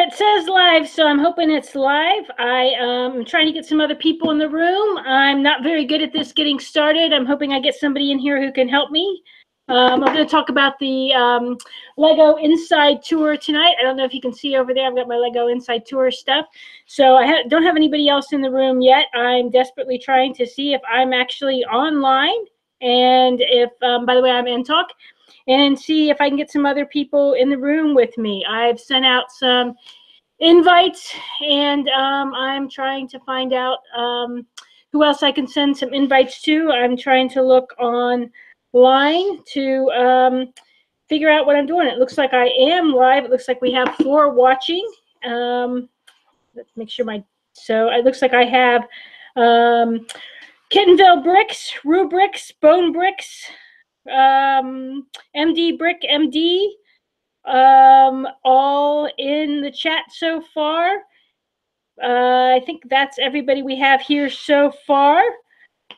it says live, so I'm hoping it's live. I'm trying to get some other people in the room. I'm not very good at this getting started. I'm hoping I get somebody in here who can help me. I'm going to talk about the Lego Inside Tour tonight. I don't know if you can see over there. I've got my Lego Inside Tour stuff. So I don't have anybody else in the room yet. I'm desperately trying to see if I'm actually online. And if, by the way, I'm in talk. And see if I can get some other people in the room with me. I've sent out some invites, and I'm trying to find out who else I can send some invites to. I'm trying to look online to figure out what I'm doing. It looks like I am live. It looks like we have 4 watching. Let's make sure so it looks like I have Kittenville Bricks, Rubricks, Bone Bricks, MD Brick MD, all in the chat so far. I think that's everybody we have here so far.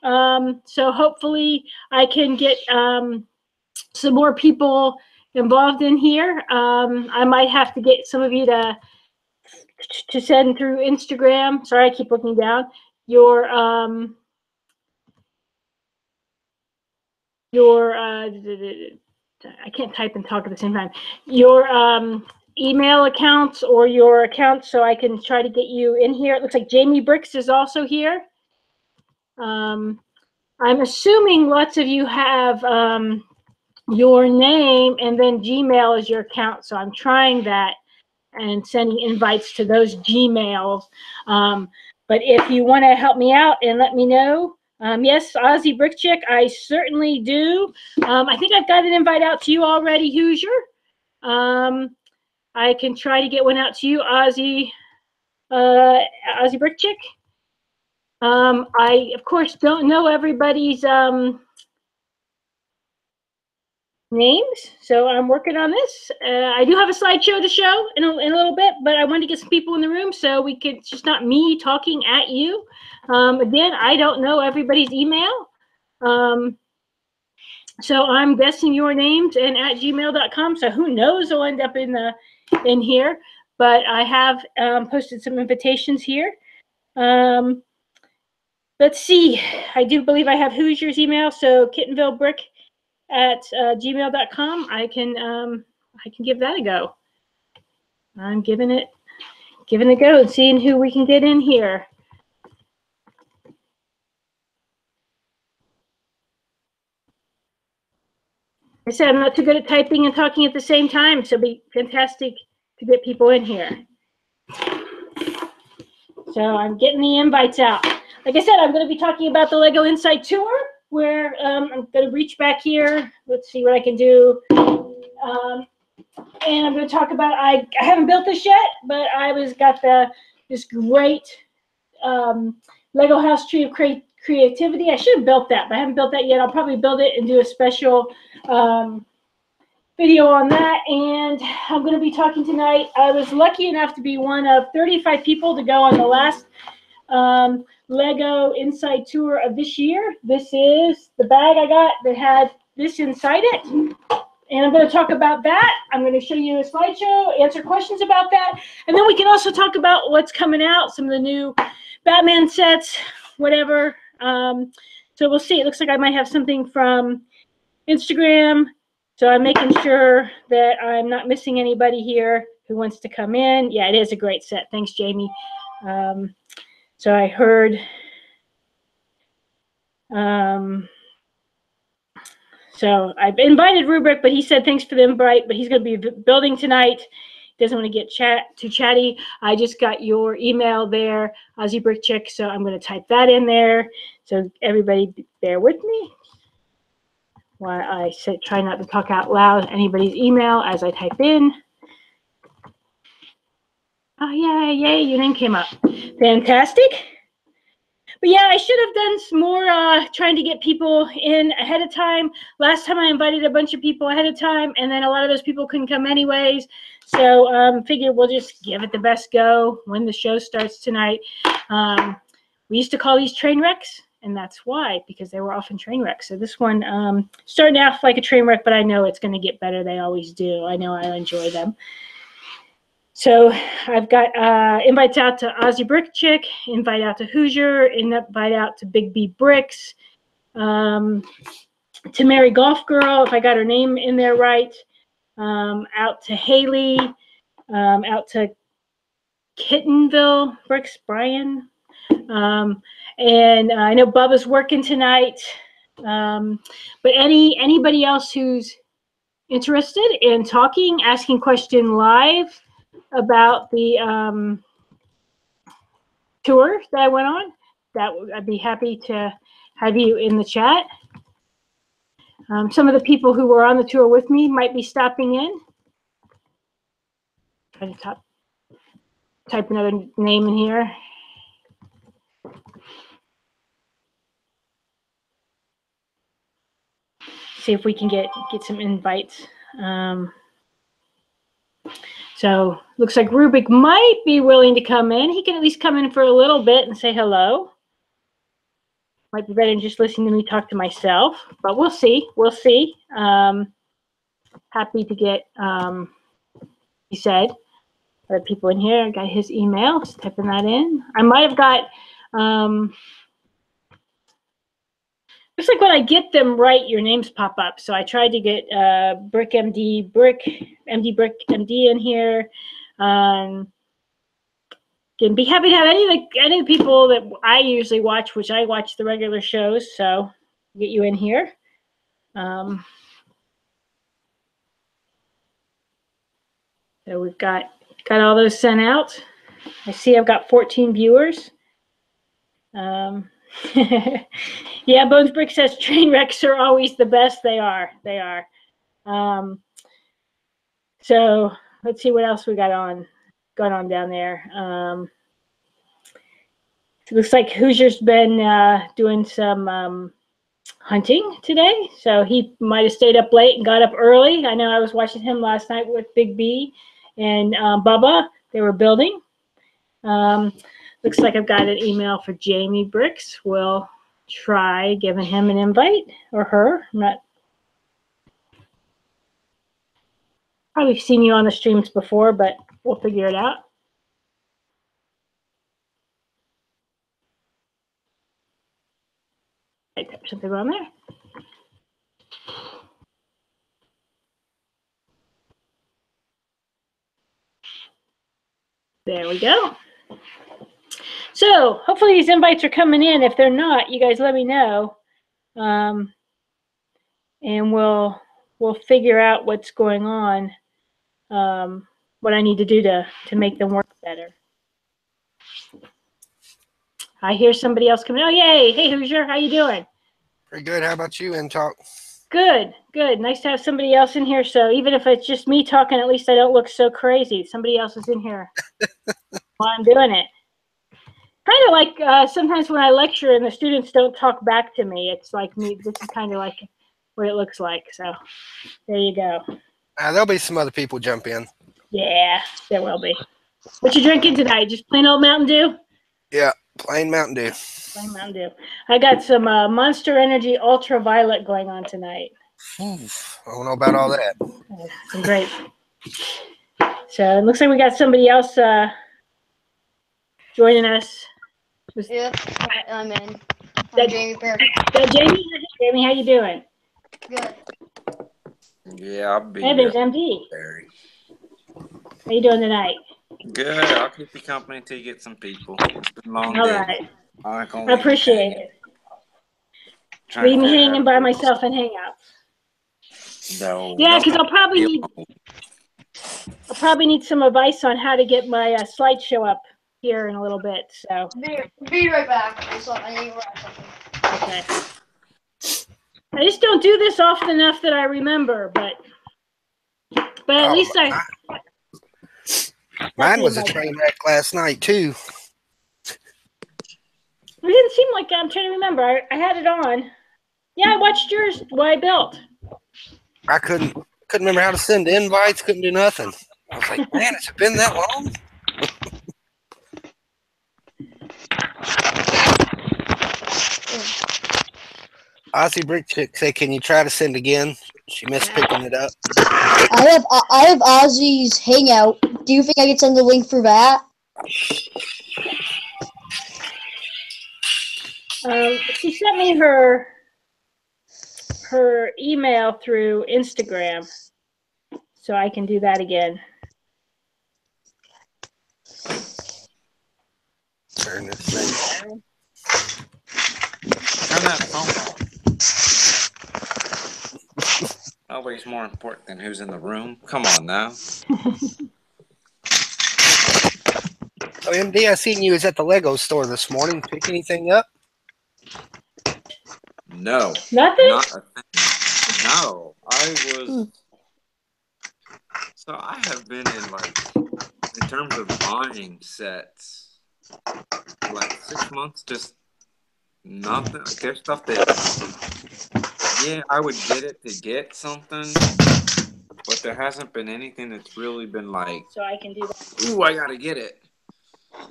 So hopefully I can get some more people involved in here. I might have to get some of you to send through Instagram. Sorry, I keep looking down. I can't type and talk at the same time. Your email accounts or your accounts, so I can try to get you in here. It looks like Jamie Bricks is also here. I'm assuming lots of you have your name and then Gmail is your account, so I'm trying that and sending invites to those Gmails. But if you want to help me out and let me know, yes, Ozzy Brick Chick, I certainly do. I think I've got an invite out to you already, Hoosier. I can try to get one out to you, Ozzy Brick Chick. I, of course, don't know everybody's names, so I'm working on this. I do have a slideshow to show in a little bit, but I wanted to get some people in the room so we could, just not me talking at you. Again, I don't know everybody's email, so I'm guessing your names and at gmail.com. So who knows, will end up in here. But I have posted some invitations here. Let's see. I do believe I have Hoosier's email, so kittenvillebrick at gmail.com. I can give that a go. I'm giving it a go and seeing who we can get in here. I said I'm not too good at typing and talking at the same time, so it'd be fantastic to get people in here. So I'm getting the invites out. Like I said, I'm going to be talking about the Lego Inside Tour, where I'm going to reach back here. Let's see what I can do. And I'm going to talk about, I haven't built this yet, but I got this great Lego House Tree of Creativity. I should have built that, but I haven't built that yet. I'll probably build it and do a special video on that. And I'm going to be talking tonight. I was lucky enough to be one of 35 people to go on the last Lego Inside Tour of this year. This is the bag I got that had this inside it. And I'm going to talk about that. I'm going to show you a slideshow, answer questions about that. And then we can also talk about what's coming out, some of the new Batman sets, whatever. So we'll see. It looks like I might have something from Instagram. So I'm making sure that I'm not missing anybody here who wants to come in. Yeah, it is a great set. Thanks, Jamie. So I heard, so I've invited Rubric, but he said thanks for the invite, but he's going to be building tonight. He doesn't want to get too chatty. I just got your email there, Ozzy Brick Chick, so I'm going to type that in there. So everybody bear with me while I try not to talk out loud anybody's email as I type in. Oh, yay, your name came up. Fantastic. But yeah, I should have done some more trying to get people in ahead of time. Last time I invited a bunch of people ahead of time, and then a lot of those people couldn't come anyways. So figured we'll just give it the best go when the show starts tonight. We used to call these train wrecks, and that's why, because they were often train wrecks. So this one started off like a train wreck, but I know it's going to get better. They always do. I know I enjoy them. So I've got invites out to Aussie Brick Chick, invite out to Hoosier, invite out to Big B Bricks, to Mary Golf Girl, if I got her name in there right, out to Haley, out to Kittenville Bricks, Brian, and I know Bubba's working tonight, but anybody else who's interested in talking, asking question live about the tour that I went on, I'd be happy to have you in the chat. Some of the people who were on the tour with me might be stopping in. Try to type another name in here. See if we can get some invites. So looks like Rubik might be willing to come in. He can at least come in for a little bit and say hello. Might be better than just listening to me talk to myself, but we'll see. We'll see. Happy to get, he said, other people in here. I got his email, just typing that in. I might have got, looks like when I get them right, your names pop up. So I tried to get Brick MD in here. Can be happy to have any of the people that I usually watch, which I watch the regular shows. So get you in here. So we've got all those sent out. I see I've got 14 viewers. Yeah, Bones Brick says train wrecks are always the best. They are. They are. So let's see what else we got going on down there. It looks like Hoosier's been doing some hunting today, so he might have stayed up late and got up early. I know I was watching him last night with Big B and Bubba. They were building. Looks like I've got an email for Jamie Bricks. We'll try giving him an invite, or her. I'm not. Probably seen you on the streams before, but we'll figure it out. I type something on there. There we go. So hopefully these invites are coming in. If they're not, you guys let me know, and we'll figure out what's going on, what I need to do to make them work better. I hear somebody else coming. Oh, yay! Hey, Hoosier, how you doing? Pretty good. How about you, Talk? Good, good. Nice to have somebody else in here. So even if it's just me talking, at least I don't look so crazy. Somebody else is in here while I'm doing it. Kind of like sometimes when I lecture and the students don't talk back to me, it's like me. This is kind of like what it looks like. So there you go. There'll be some other people jump in. Yeah, there will be. What you drinking tonight? Just plain old Mountain Dew? Yeah, plain Mountain Dew. Plain Mountain Dew. I got some Monster Energy Ultraviolet going on tonight. Oof, I don't know about all that. Great. So it looks like we got somebody else joining us. Yep, I'm in. I'm Jamie Berard. Jamie, how you doing? Good. Yeah, I'll be. Hey, there's MD. How you doing tonight? Good. I'll keep you company until you get some people. It's been a long day. All right. I appreciate it. Leave me hanging by myself in Hangouts. No. Yeah, because I'll probably need some advice on how to get my slideshow up here in a little bit. So be right back. I need to write something. Okay. I just don't do this often enough that I remember, but at least mine was a train wreck last night too. It didn't seem like I'm trying to remember. I had it on. Yeah, I watched yours. What I built. I couldn't remember how to send invites. Couldn't do nothing. I was like, man, it's been that long. Aussie Brick Chick say, can you try to send again? She missed picking it up. I have Ozzy's Hangout Do you think I could send the link for that? She sent me her email through Instagram, so I can do that again. Turn this thing down. Turn that phone off. Always more important than who's in the room. Come on now. So, MD, I seen you was at the Lego store this morning. Pick anything up? No. Nothing? Not a thing. No. I was. So I have been in, like, in terms of buying sets, like 6 months, just nothing. Like, there's stuff that, yeah, I would get it to get something, but there hasn't been anything that's really been like, So I can do that. ooh, I gotta get it.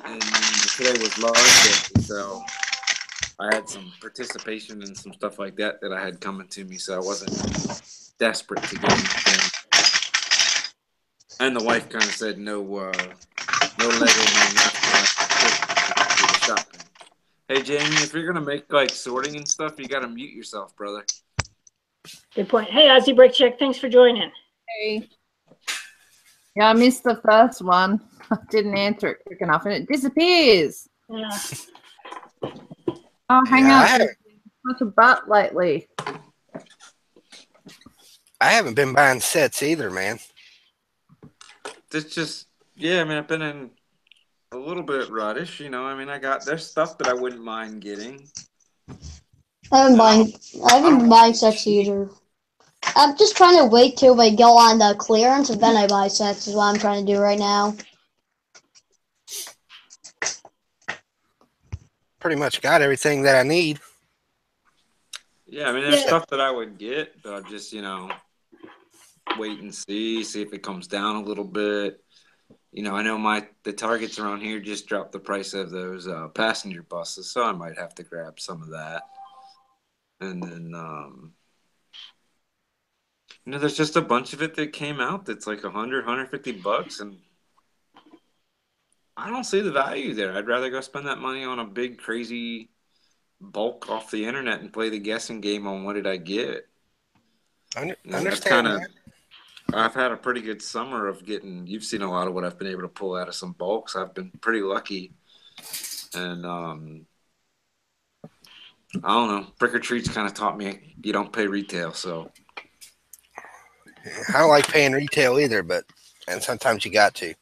And today was large day, so I had some participation and some stuff like that I had coming to me, so I wasn't desperate to get anything. And the wife kind of said, no Lego, no nothing. Shopping. Hey, Jamie, if you're gonna make like sorting and stuff, you gotta mute yourself, brother. Good point. Hey, Ozzy Break Check, thanks for joining. Hey. Yeah, I missed the first one. I didn't answer it quick enough, and it disappears. Yeah. Oh, hang Yeah, on. Such a butt lately. I haven't been buying sets either, man. It's just, yeah, I mean, I've been in a little bit ruddish, you know. I mean, there's stuff that I wouldn't mind getting. I haven't been buying sets either. I'm just trying to wait till they go on the clearance and then I buy sets is what I'm trying to do right now. Pretty much got everything that I need. Yeah, I mean, there's stuff that I would get, but I'll just, you know, wait and see if it comes down a little bit. You know, I know the Targets around here just dropped the price of those passenger buses, so I might have to grab some of that. And then, you know, there's just a bunch of it that came out that's like $100-$150, and I don't see the value there. I'd rather go spend that money on a big, crazy bulk off the internet and play the guessing game on what did I get. I understand that. I've had a pretty good summer of getting. You've seen a lot of what I've been able to pull out of some bulks. I've been pretty lucky, and I don't know. Brick or Treats kind of taught me you don't pay retail, so. I don't like paying retail either, and sometimes you got to.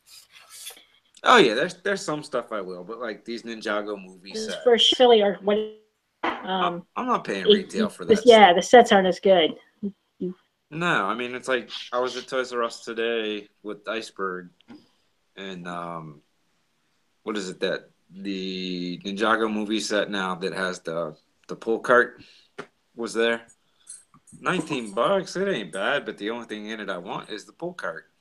Oh yeah, there's some stuff I will, but like these Ninjago movie sets. For Philly or what? I'm not paying retail for that. Yeah, the sets aren't as good. No, I mean it's like I was at Toys R Us today with Iceberg, and what is it that the Ninjago movie set now that has the pull cart was there. $19, it ain't bad, but the only thing in it I want is the pull cart.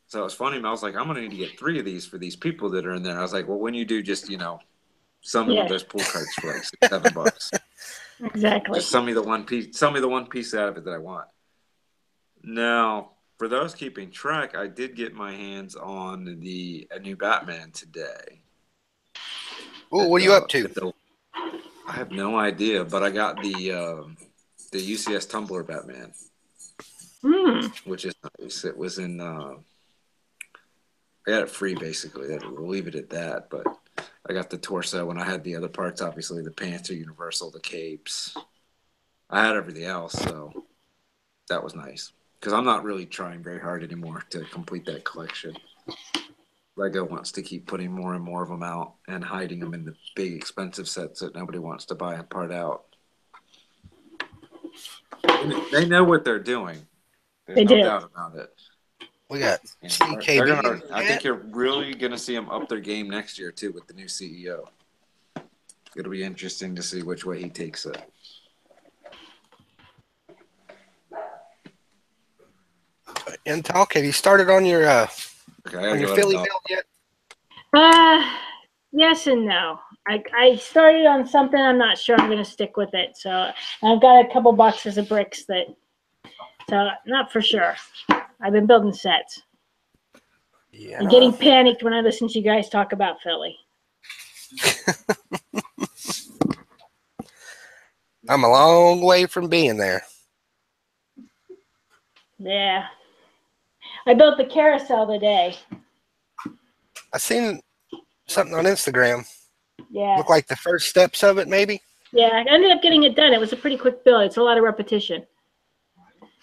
So it's funny, I was like, I'm gonna need to get 3 of these for these people that are in there. I was like, well, when you do, just sell me with those pull carts for like $7. Exactly. Just sell me the one piece out of it that I want. Now, for those keeping track, I did get my hands on a new Batman today. Oh, what are you up to? I have no idea, but I got the UCS Tumbler Batman, which is nice. It was in. I got it free, basically. We'll leave it at that. But I got the torso, and I had the other parts. Obviously, the Panther, Universal, the capes. I had everything else, so that was nice. Because I'm not really trying very hard anymore to complete that collection. Lego wants to keep putting more and more of them out and hiding them in the big expensive sets that nobody wants to buy and part out. They know what they're doing. There's no doubt about it. We got CKB. I think you're really going to see them up their game next year, too, with the new CEO. It'll be interesting to see which way he takes it. Talk. Have you started on your on your Philly build yet? Yes and no. I started on something. I'm not sure I'm going to stick with it. So I've got a couple boxes of bricks so not for sure. I've been building sets. Yeah. I'm getting panicked when I listen to you guys talk about Philly. I'm a long way from being there. Yeah. I built the carousel today. I seen something on Instagram. Yeah. Look like the first steps of it, maybe. Yeah, I ended up getting it done. It was a pretty quick build. It's a lot of repetition.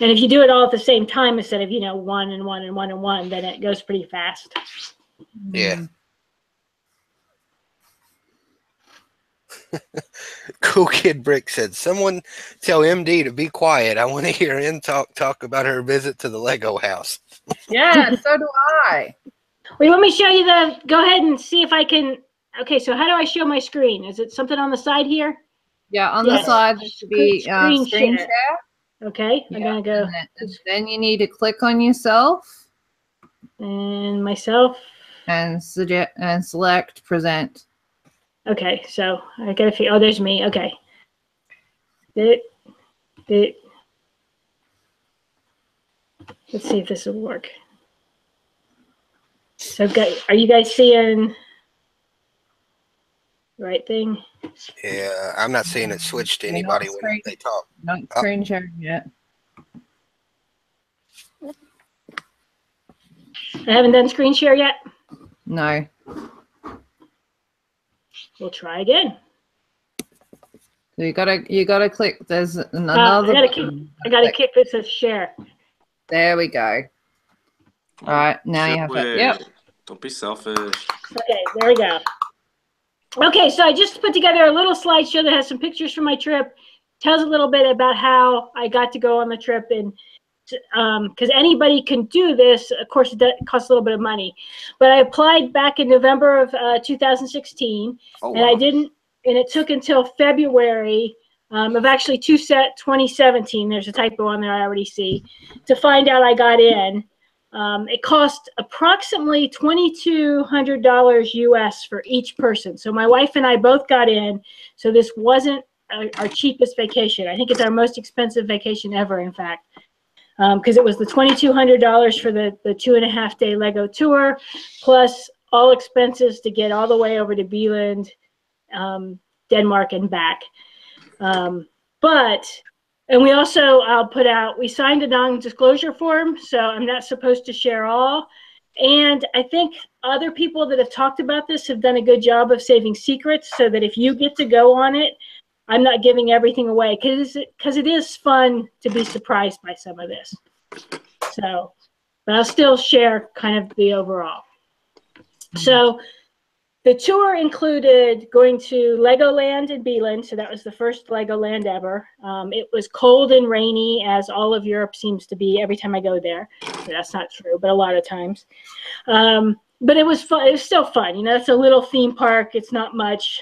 And if you do it all at the same time instead of, one and one and one and one, then it goes pretty fast. Yeah. Cool Kid Brick said, "Someone tell MD to be quiet. I want to hear him talk about her visit to the Lego house." Yeah, so do I. Wait, let me show you go ahead and see if I can. Okay, so how do I show my screen? Is it something on the side here? Yeah, on the side there should be screen share. Okay, I'm going to go. And then you need to click on yourself. And myself. And select present. Okay, so I got to figure. Oh, there's me. Okay. Let's see if this will work. So, are you guys seeing the right thing? Yeah, I'm not seeing it switch to anybody when they talk. Not screen sharing yet. I haven't done screen share yet? No. We'll try again. So you gotta click. There's another. I gotta click that says share. There we go. All right, now you have it. Yep. Don't be selfish. Okay, there we go. Okay, so I just put together a little slideshow that has some pictures from my trip. Tells a little bit about how I got to go on the trip, and because anybody can do this. Of course, it costs a little bit of money, but I applied back in November of 2016, and I didn't. And it took until February of actually 2017. There's a typo on there I already see to find out I got in. It cost approximately $2,200 US for each person. So my wife and I both got in. So this wasn't our cheapest vacation. I think it's our most expensive vacation ever, in fact, because it was the $2,200 for the 2.5-day Lego tour, plus all expenses to get all the way over to Beeland, Denmark and back. And we also, we signed a non-disclosure form, so I'm not supposed to share all. And I think other people that have talked about this have done a good job of saving secrets so that if you get to go on it, I'm not giving everything away because it is fun to be surprised by some of this. So, but I'll still share kind of the overall. So the tour included going to Legoland in Beeland, so that was the first Legoland ever. It was cold and rainy, as all of Europe seems to be every time I go there. So that's not true, but a lot of times. But it was fun. It was still fun. It's a little theme park. It's not much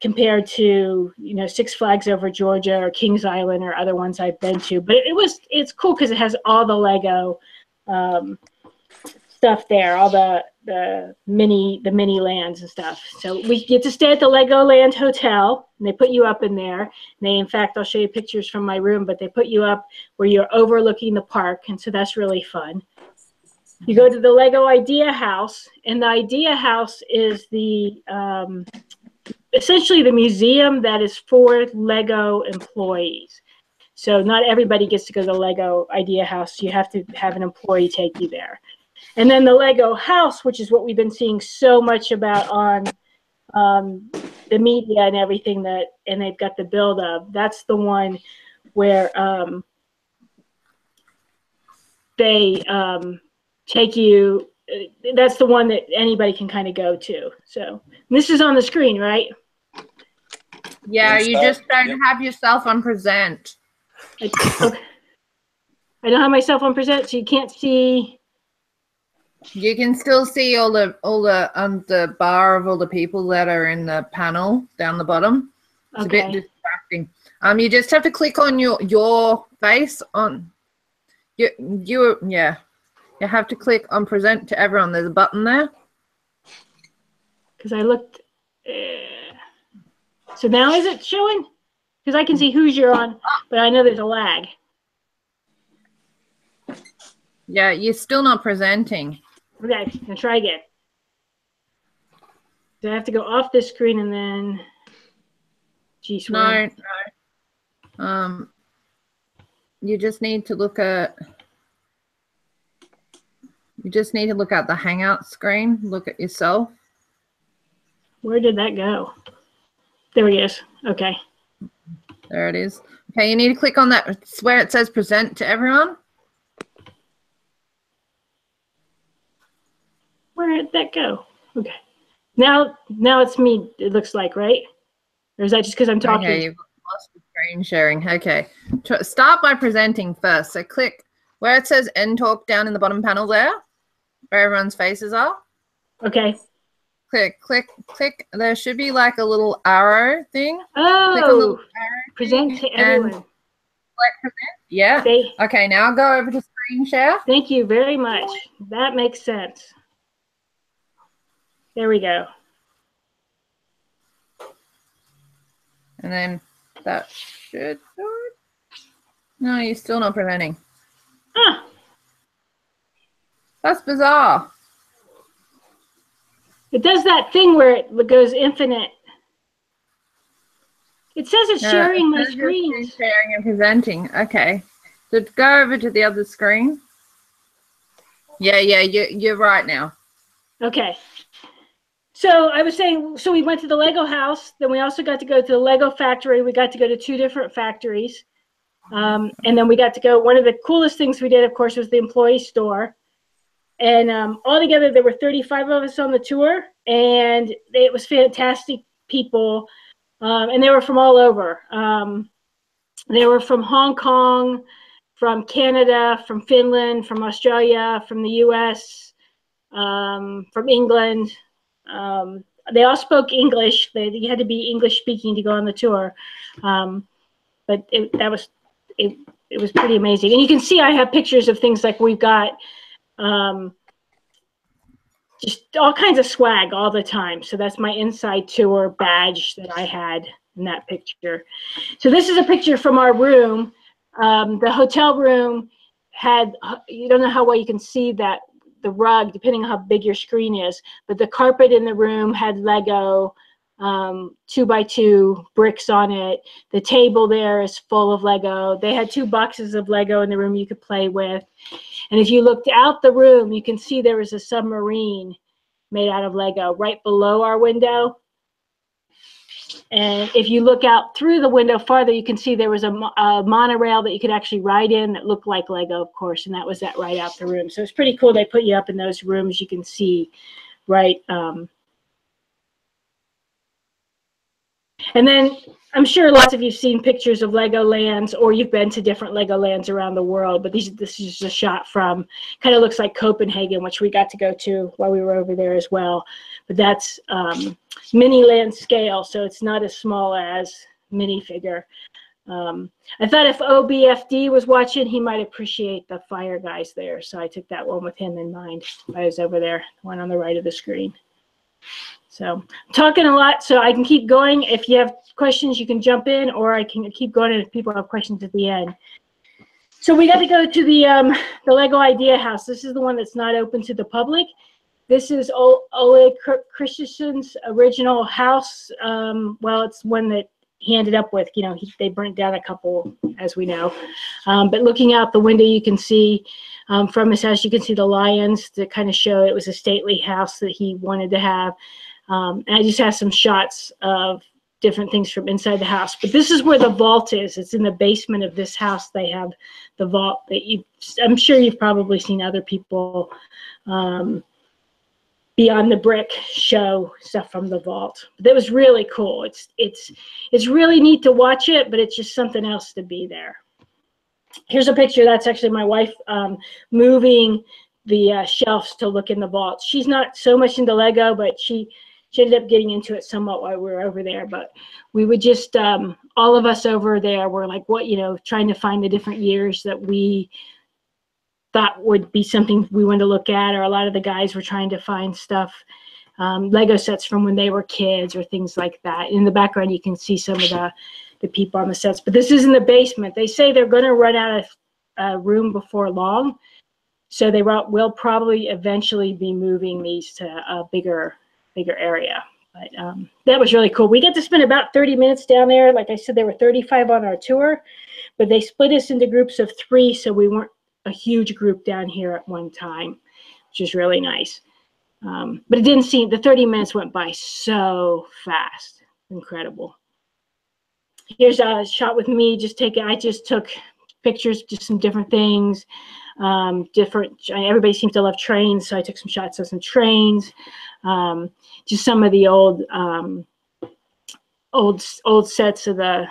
compared to Six Flags Over Georgia or Kings Island or other ones I've been to. But it's cool because it has all the Lego stuff there, all the mini lands and stuff. So we get to stay at the Legoland Hotel, and they put you up in there. In fact, I'll show you pictures from my room, but they put you up where you're overlooking the park, and so that's really fun. You go to the Lego Idea House, and the Idea House is the essentially the museum that is for Lego employees. So not everybody gets to go to the Lego Idea House. You have to have an employee take you there. And then the Lego house, which is what we've been seeing so much about on the media and everything and they've got the build of, that's the one where they take you, that's the one that anybody can kind of go to. So this is on the screen, right? Yeah, you just don't have yourself on present. I don't have myself on present, so you can't see. You can still see all the bar of all the people that are in the panel down the bottom. It's a bit distracting. You just have to click on your face on you have to click on present to everyone. There's a button there. Because I looked. So now is it showing? Because I can see whose you're on, but I know there's a lag. Yeah, you're still not presenting. Okay, I'm gonna try again. So I have to go off this screen and then. Geez, No. You just need to look at. You just need to look at the Hangout screen. Look at yourself. Where did that go? There he is. Okay. There it is. Okay, you need to click on that. It's where it says present to everyone. Where did that go? Okay. Now it's me, it looks like, right? Or is that just because I'm talking? Okay, you've lost the screen sharing. Okay. Start by presenting first. So click where it says end talk down in the bottom panel there, where everyone's faces are. Okay. Click. There should be like a little arrow thing. Oh, click on the little arrow present to everyone. Select present. Yeah. Okay, now go over to screen share. Thank you very much. That makes sense. There we go. And then that should do it. No, you're still not presenting. Huh. That's bizarre. It does that thing where it goes infinite. It says it's sharing my screen. Sharing and presenting. Okay. So go over to the other screen. Yeah, you're right now. Okay. So I was saying, so we went to the Lego house. Then we also got to go to the Lego factory. We got to go to 2 different factories. And then we got to go, one of the coolest things we did, of course, was the employee store. And altogether, there were 35 of us on the tour. And it was fantastic people. And they were from all over. They were from Hong Kong, from Canada, from Finland, from Australia, from the US, from England. They all spoke English. You had to be English speaking to go on the tour. But it was pretty amazing. And you can see I have pictures of things like we've got just all kinds of swag all the time. So that's my inside tour badge that I had in that picture. So this is a picture from our room. The hotel room had, you don't know how well you can see that, the rug, depending on how big your screen is, but the carpet in the room had Lego 2x2 bricks on it. The table there is full of Lego. They had 2 boxes of Lego in the room you could play with. And if you looked out the room, you can see there was a submarine made out of Lego right below our window. And if you look out through the window farther, you can see there was a monorail that you could actually ride in that looked like Lego, of course, and that was that right out the room. So it's pretty cool. They put you up in those rooms. You can see right. And then I'm sure lots of you've seen pictures of Legolands, or you've been to different Legolands around the world, but this is just a shot from, kind of looks like Copenhagen, which we got to go to while we were over there as well. But that's mini land scale, so it's not as small as minifigure. I thought if OBFD was watching, he might appreciate the fire guys there, so I took that one with him in mind. I was over there, the one on the right of the screen. So I'm talking a lot, so I can keep going. If you have questions, you can jump in, or I can keep going if people have questions at the end. So we got to go to the Lego Idea House. This is the one that's not open to the public. This is Ole Christensen's original house. Well, it's one that he ended up with. You know, they burnt down a couple, as we know. But looking out the window, you can see from his house, you can see the lions to kind of show it was a stately house that he wanted to have. And I just have some shots of different things from inside the house. But this is where the vault is. It's in the basement of this house. They have the vault that I'm sure you've probably seen other people Beyond the Brick show stuff from the vault. But that was really cool. It's really neat to watch it, but it's just something else to be there. Here's a picture. That's actually my wife moving the shelves to look in the vault. She's not so much into Lego, but she ended up getting into it somewhat while we were over there. But we would just, all of us over there were like, what, you know, trying to find the different years that we thought would be something we wanted to look at, or a lot of the guys were trying to find stuff, Lego sets from when they were kids or things like that. In the background, you can see some of the people on the sets, but this is in the basement. They say they're going to run out of room before long. So will probably eventually be moving these to a bigger area. But that was really cool. We got to spend about 30 minutes down there. Like I said, there were 35 on our tour, but they split us into groups of 3, so we weren't a huge group down here at one time, which is really nice. But it didn't seem, the 30 minutes went by so fast. Incredible. Here's a shot with me. I just took pictures, just some different things. Everybody seems to love trains, so I took some shots of some trains. Just some of the old sets of I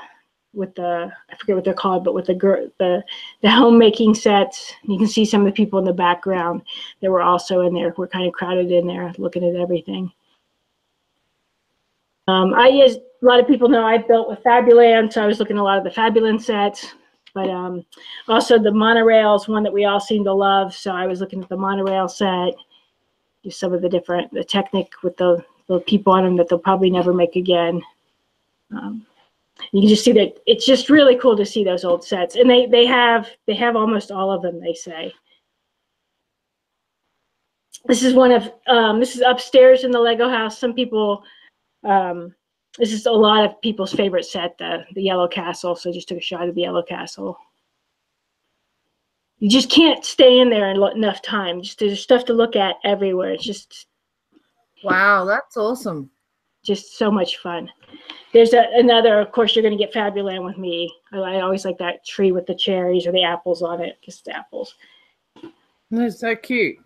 forget what they're called, but with the homemaking sets. You can see some of the people in the background that were also in there. We're kind of crowded in there looking at everything. A lot of people know I've built with Fabuland, so I was looking at a lot of the Fabuland sets. But also the Monorail is one that we all seem to love, so I was looking at the Monorail set. Just some of the technique with the people on them that they'll probably never make again. You can just see that it's just really cool to see those old sets, and they have almost all of them, they say. This is this is upstairs in the Lego house. Some people, this is a lot of people's favorite set, the Yellow Castle. So I just took a shot of the Yellow Castle. You just can't stay in there enough time. There's stuff to look at everywhere. It's just, wow, that's awesome. Just so much fun. There's another, of course, you're going to get Fabuland with me. I always like that tree with the cherries or the apples on it. Just apples. That's so cute.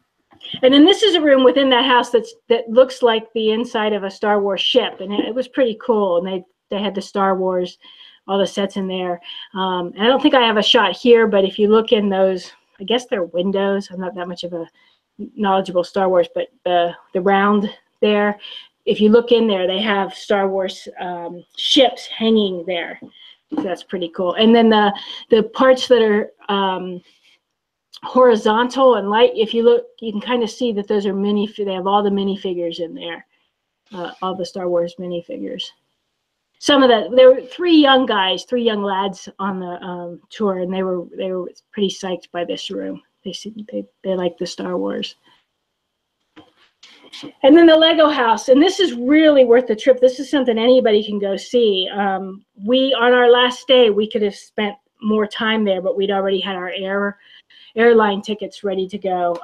And then this is a room within that house that looks like the inside of a Star Wars ship, and it was pretty cool. And they had the Star Wars, all the sets in there. And I don't think I have a shot here, but if you look in those, I guess they're windows. I'm not that much of a knowledgeable Star Wars, but the round there, if you look in there, they have Star Wars ships hanging there. So that's pretty cool. And then the parts that are horizontal and light, if you look, you can kind of see that those are they have all the minifigures in there, all the Star Wars minifigures. Some of that, there were 3 young lads on the tour, and they were pretty psyched by this room. They like the Star Wars. And then the Lego house, and this is really worth the trip. This is something anybody can go see. On our last day, we could have spent more time there, but we'd already had our airline tickets ready to go.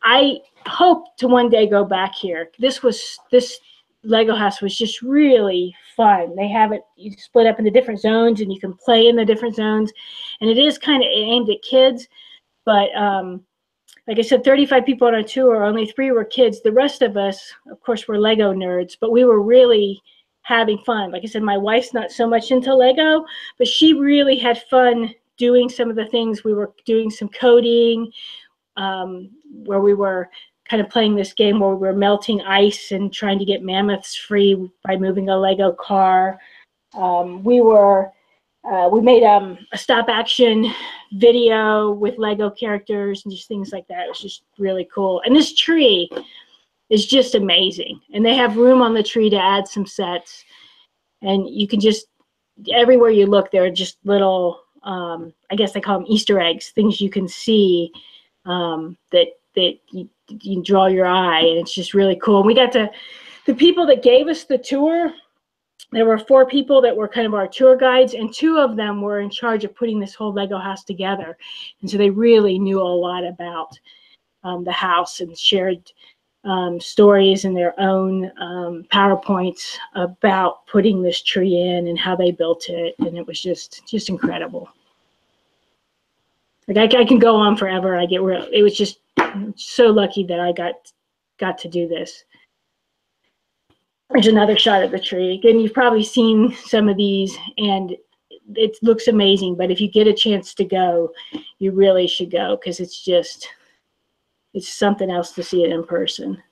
I hope to one day go back here. This Lego house was just really fun. They have it, you split up into different zones, and you can play in the different zones. And it is kind of aimed at kids, but like I said, 35 people on our tour, only 3 were kids. The rest of us, of course, were Lego nerds, but we were really having fun. Like I said, my wife's not so much into Lego, but she really had fun doing some of the things. We were doing some coding, where we were kind of playing this game where we were melting ice and trying to get mammoths free by moving a Lego car. We made a stop action video with Lego characters and just things like that. It was just really cool. And this tree is just amazing. And they have room on the tree to add some sets. And you can just, everywhere you look, there are just little, I guess they call them Easter eggs, things you can see that you draw your eye, and it's just really cool. And we got the people that gave us the tour, there were 4 people that were kind of our tour guides, and 2 of them were in charge of putting this whole Lego house together. And so they really knew a lot about the house and shared stories in their own PowerPoints about putting this tree in and how they built it. And it was just incredible. Like I can go on forever. It was just so lucky that I got to do this. There's another shot of the tree. Again, you've probably seen some of these, and it looks amazing. But if you get a chance to go, you really should go, because it's something else to see it in person.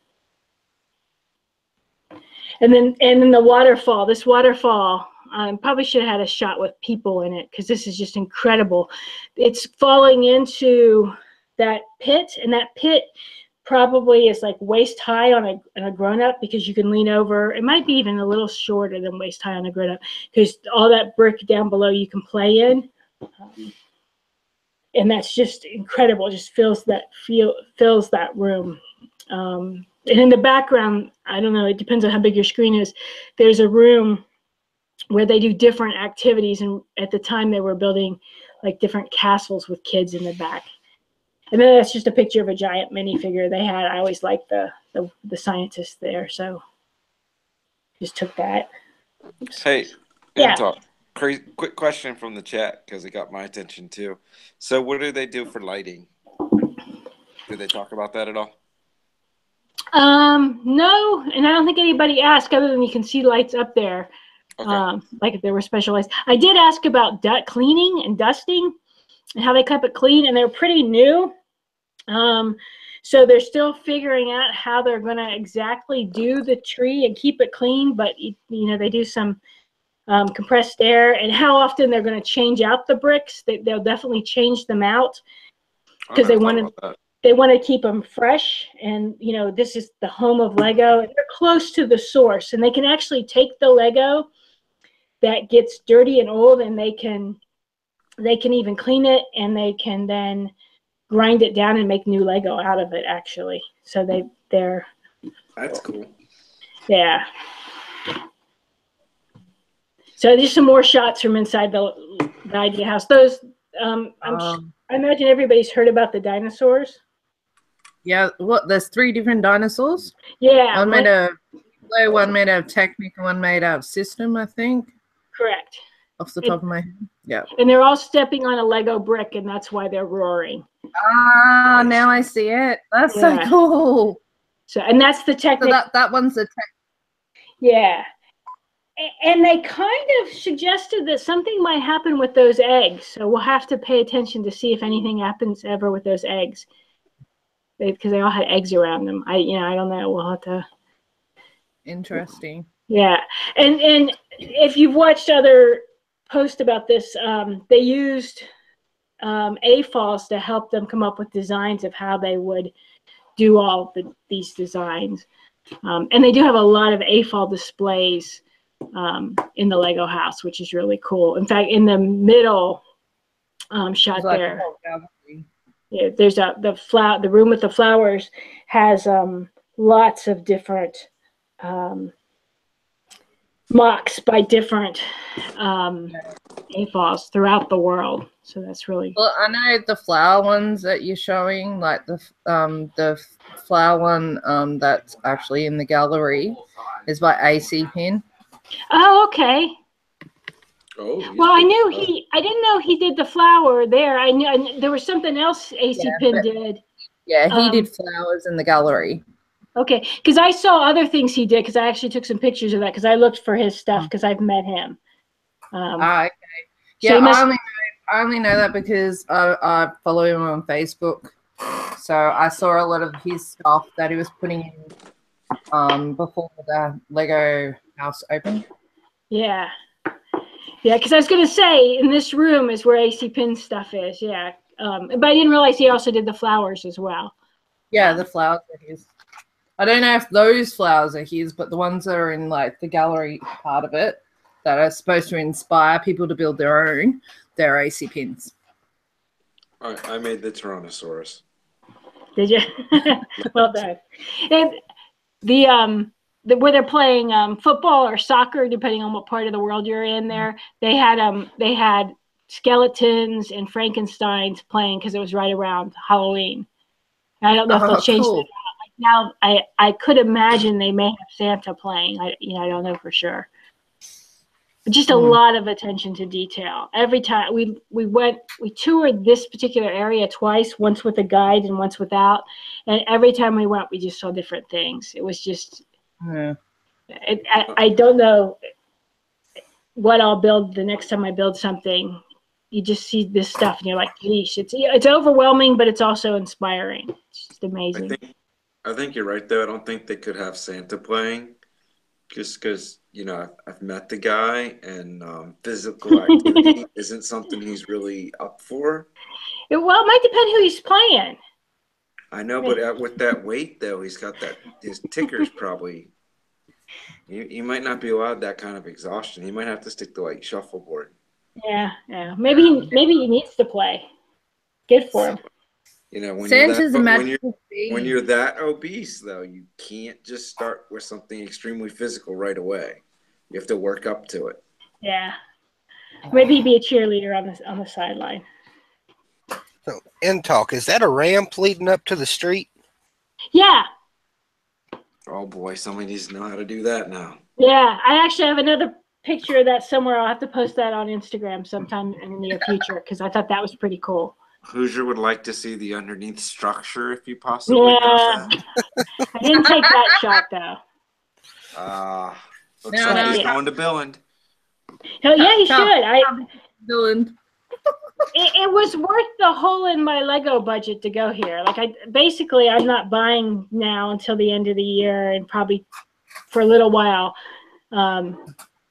And then the waterfall. This waterfall, probably should have had a shot with people in it, because this is just incredible. It's falling into that pit, and that pit probably is like waist high on a grown-up, because you can lean over. It might be even a little shorter than waist high on a grown-up, because all that brick down below you can play in. and that's just incredible. It just fills that room. And in the background, I don't know, it depends on how big your screen is. There's a room where they do different activities, and at the time they were building like different castles with kids in the back. And then that's just a picture of a giant minifigure they had. I always liked the scientist there, so just took that. Oops. Hey, Yeah. Quick question from the chat because it got my attention too. So, what do they do for lighting? Did they talk about that at all? No, and I don't think anybody asked, other than you can see lights up there. Okay. Like if there were special lights. I did ask about cleaning and dusting and how they kept it clean, and they're pretty new. So they're still figuring out how they're going to exactly do the tree and keep it clean, but they do some compressed air, and how often they're going to change out the bricks. They'll definitely change them out because they want to keep them fresh. And this is the home of Lego, and they're close to the source, and they can actually take the Lego that gets dirty and old, and they can even clean it, and they can then grind it down and make new Lego out of it, actually. So they're that's cool. Yeah. So there's some more shots from inside the idea house. Those I imagine everybody's heard about the dinosaurs. Yeah, there's 3 different dinosaurs? Yeah. One made of Lego, one made of Technic, and one made of System, I think. Correct. Off the top of my head. Yeah. And they're all stepping on a Lego brick, and that's why they're roaring. Ah, now I see it. That's so cool. So, and that's the Technic. So that one's the Technic. Yeah. And they kind of suggested that something might happen with those eggs. So we'll have to pay attention to see if anything happens ever with those eggs. Because they all had eggs around them. I don't know. We'll have to. Interesting. Yeah. And if you've watched other posts about this, they used AFOLs to help them come up with designs of how they would do all these designs. And they do have a lot of AFOL displays in the Lego house, which is really cool. In fact, in the middle shot there, there's the room with the flowers has lots of different mocks by different AFOLs throughout the world. So that's really well. I know the flower ones that you're showing, like the flower one that's actually in the gallery, is by AC Pin. Oh, okay. Oh, well, I didn't know he did the flower there. I knew there was something else AC Pin did. Yeah, he did flowers in the gallery. Okay, because I saw other things he did, because I actually took some pictures of that, because I looked for his stuff, because I've met him. Okay. Yeah, so I only know that because I follow him on Facebook. So I saw a lot of his stuff that he was putting in before the Lego house opened. Yeah. Yeah, because I was going to say, in this room is where AC Pin's stuff is, yeah. But I didn't realize he also did the flowers as well. Yeah, the flowers are his. I don't know if those flowers are his, but the ones that are in like the gallery part of it that are supposed to inspire people to build their own, they're AC Pins. I made the Tyrannosaurus. Did you? Well done. And where they're playing football or soccer, depending on what part of the world you're in there, they had skeletons and Frankensteins playing because it was right around Halloween. And I don't know if they'll change that. Like now, I could imagine they may have Santa playing. I don't know for sure. But just a lot of attention to detail. Every time we toured this particular area twice, once with a guide and once without. And every time we went, we just saw different things. It was just, I don't know what I'll build the next time I build something. You just see this stuff and you're like, geez, it's overwhelming, but it's also inspiring. It's just amazing. I think you're right, though. I don't think they could have Santa playing just because, I've met the guy and physical activity isn't something he's really up for. Well, it might depend who he's playing. I know, but with that weight, though, he's got his ticker's probably, he might not be allowed that kind of exhaustion. He might have to stick to, like, shuffleboard. Yeah. Maybe he needs to play. Good for him. You know, when Santa's a when you're that obese, though, you can't just start with something extremely physical right away. You have to work up to it. Yeah. Maybe he'd be a cheerleader on the sideline. So, in talk, is that a ramp leading up to the street? Yeah. Oh boy, somebody needs to know how to do that now. Yeah, I actually have another picture of that somewhere. I'll have to post that on Instagram sometime in the near future because I thought that was pretty cool. Hoosier would like to see the underneath structure if you possibly have that. I didn't take that shot though. Looks like he's going to Billund. Oh yeah, he should. Billund. It was worth the hole in my Lego budget to go here. Like I'm not buying now until the end of the year and probably for a little while,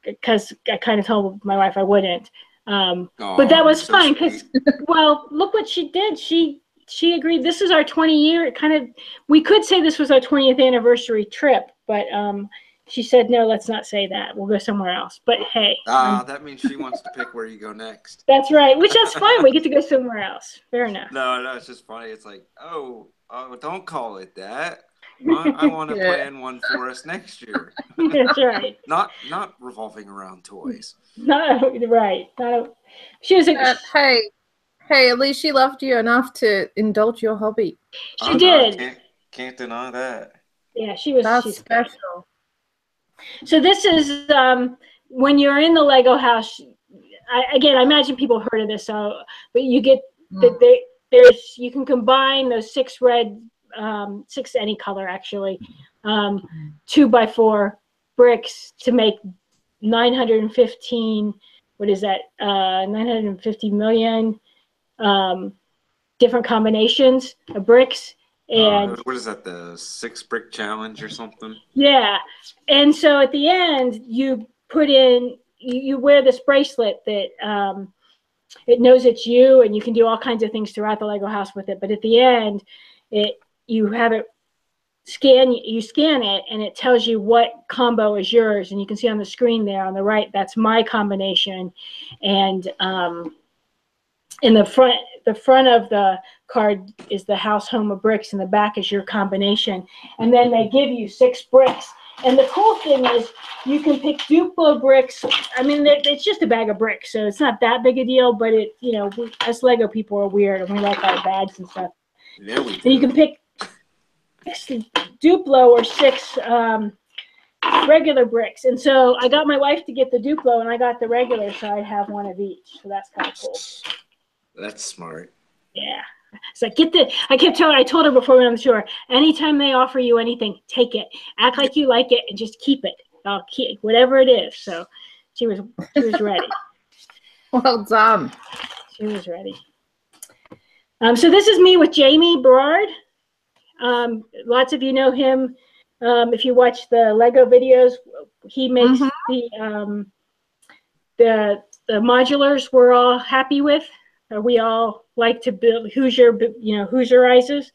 because I kind of told my wife I wouldn't. But that was fine because, well, look what she did. She agreed. This is our 20-year we could say this was our 20th anniversary trip, but she said, no, let's not say that. We'll go somewhere else. But hey. That means she wants to pick where you go next. That's right, which is fine. We get to go somewhere else. Fair enough. No, it's just funny. It's like, oh, don't call it that. I want to plan one for us next year. That's right. Not revolving around toys. No, right. She was hey, at least she loved you enough to indulge your hobby. She did. No, can't deny that. Yeah, she was. That's special. Great. So this is when you're in the Lego house. I imagine people have heard of this. So, but you get you can combine those 6 red, 6 any color actually, 2x4 bricks to make 915. What is that? 950 million different combinations of bricks. And what is that? The 6 brick challenge or something? Yeah. And so at the end, you put in, you wear this bracelet that it knows it's you, and you can do all kinds of things throughout the Lego house with it. But at the end, you have it scan it, and it tells you what combo is yours. And you can see on the screen there on the right, that's my combination. And in the front of the card is the house home of bricks, and the back is your combination. And then they give you 6 bricks. And the cool thing is you can pick Duplo bricks. I mean, it's just a bag of bricks, so it's not that big a deal, but us Lego people are weird, and we like our bags and stuff. Yeah, we do. So you can pick 6 Duplo or 6 regular bricks. And so I got my wife to get the Duplo, and I got the regular, so I have one of each. So that's kind of cool. That's smart. Yeah. So I told her before we went on the tour, anytime they offer you anything, take it. Act like you like it and just keep it. I'll keep whatever it is. So she was ready. Well done. She was ready. So this is me with Jamie Berard. Lots of you know him. If you watch the Lego videos, he makes the modulars we're all happy with. We all like to build Hoosierizes.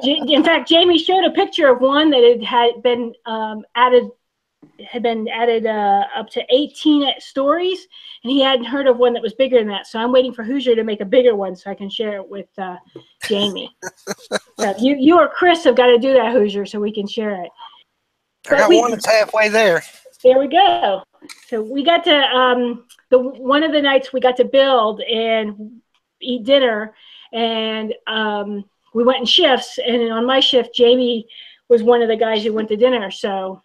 In fact, Jamie showed a picture of one that had been added up to 18 stories, and he hadn't heard of one that was bigger than that. So I'm waiting for Hoosier to make a bigger one so I can share it with Jamie. So you or Chris have got to do that, Hoosier, so we can share it. I got one that's halfway there. There we go. So we got to one of the nights we got to build and eat dinner, and we went in shifts. And on my shift, Jamie was one of the guys who went to dinner. So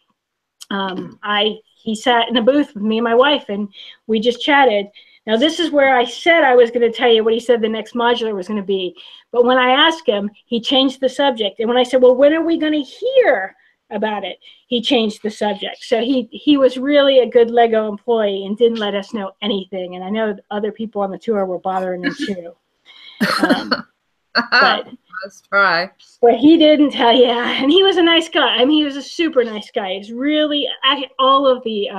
he sat in a booth with me and my wife, and we just chatted. Now this is where I said I was going to tell you what he said the next modular was going to be, but when I asked him, he changed the subject. And when I said, well, when are we going to hear about it, he changed the subject. So he was really a good Lego employee and didn't let us know anything. And I know other people on the tour were bothering him too. But let's try. But he didn't tell you. And he was a nice guy. I mean, he was a super nice guy. He's really, all of the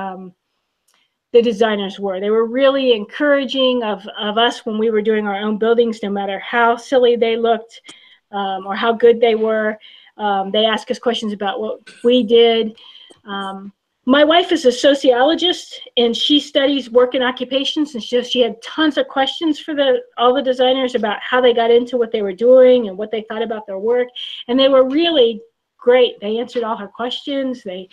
designers were. They were really encouraging of us when we were doing our own buildings, no matter how silly they looked or how good they were. They asked us questions about what we did. My wife is a sociologist, and she studies work and occupations, and she had tons of questions for all the designers about how they got into what they were doing and what they thought about their work, and they were really great. They answered all her questions. They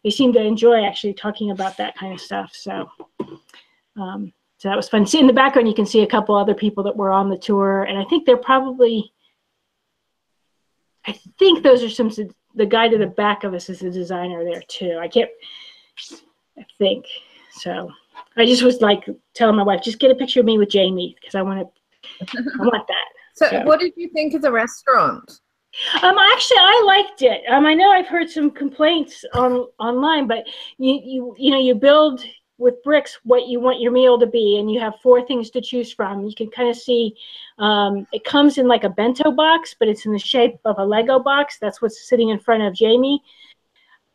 seemed to enjoy actually talking about that kind of stuff. So so that was fun. See, in the background, you can see a couple other people that were on the tour, and I think they're probably, I think those are some, the guy to the back of us is the designer there too. I think. So I just was like telling my wife, just get a picture of me with Jamie, because I want that. So what did you think of the restaurant? Actually, I liked it. I know I've heard some complaints online, but you build with bricks what you want your meal to be, and you have 4 things to choose from. You can kind of see it comes in like a bento box, but it's in the shape of a Lego box. That's what's sitting in front of Jamie.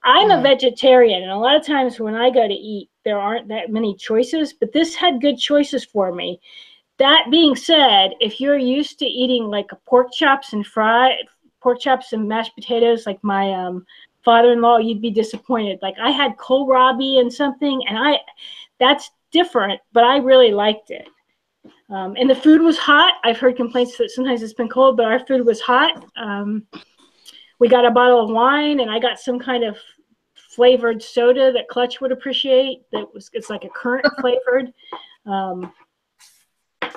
I'm a vegetarian, and a lot of times when I go to eat, there aren't that many choices, but this had good choices for me. That being said, if you're used to eating like pork chops and mashed potatoes like my father-in-law, you'd be disappointed. Like I had kohlrabi and something, and that's different, but I really liked it. And the food was hot. I've heard complaints that sometimes it's been cold, but our food was hot. We got a bottle of wine, and I got some kind of flavored soda that Clutch would appreciate. It's like a currant flavored.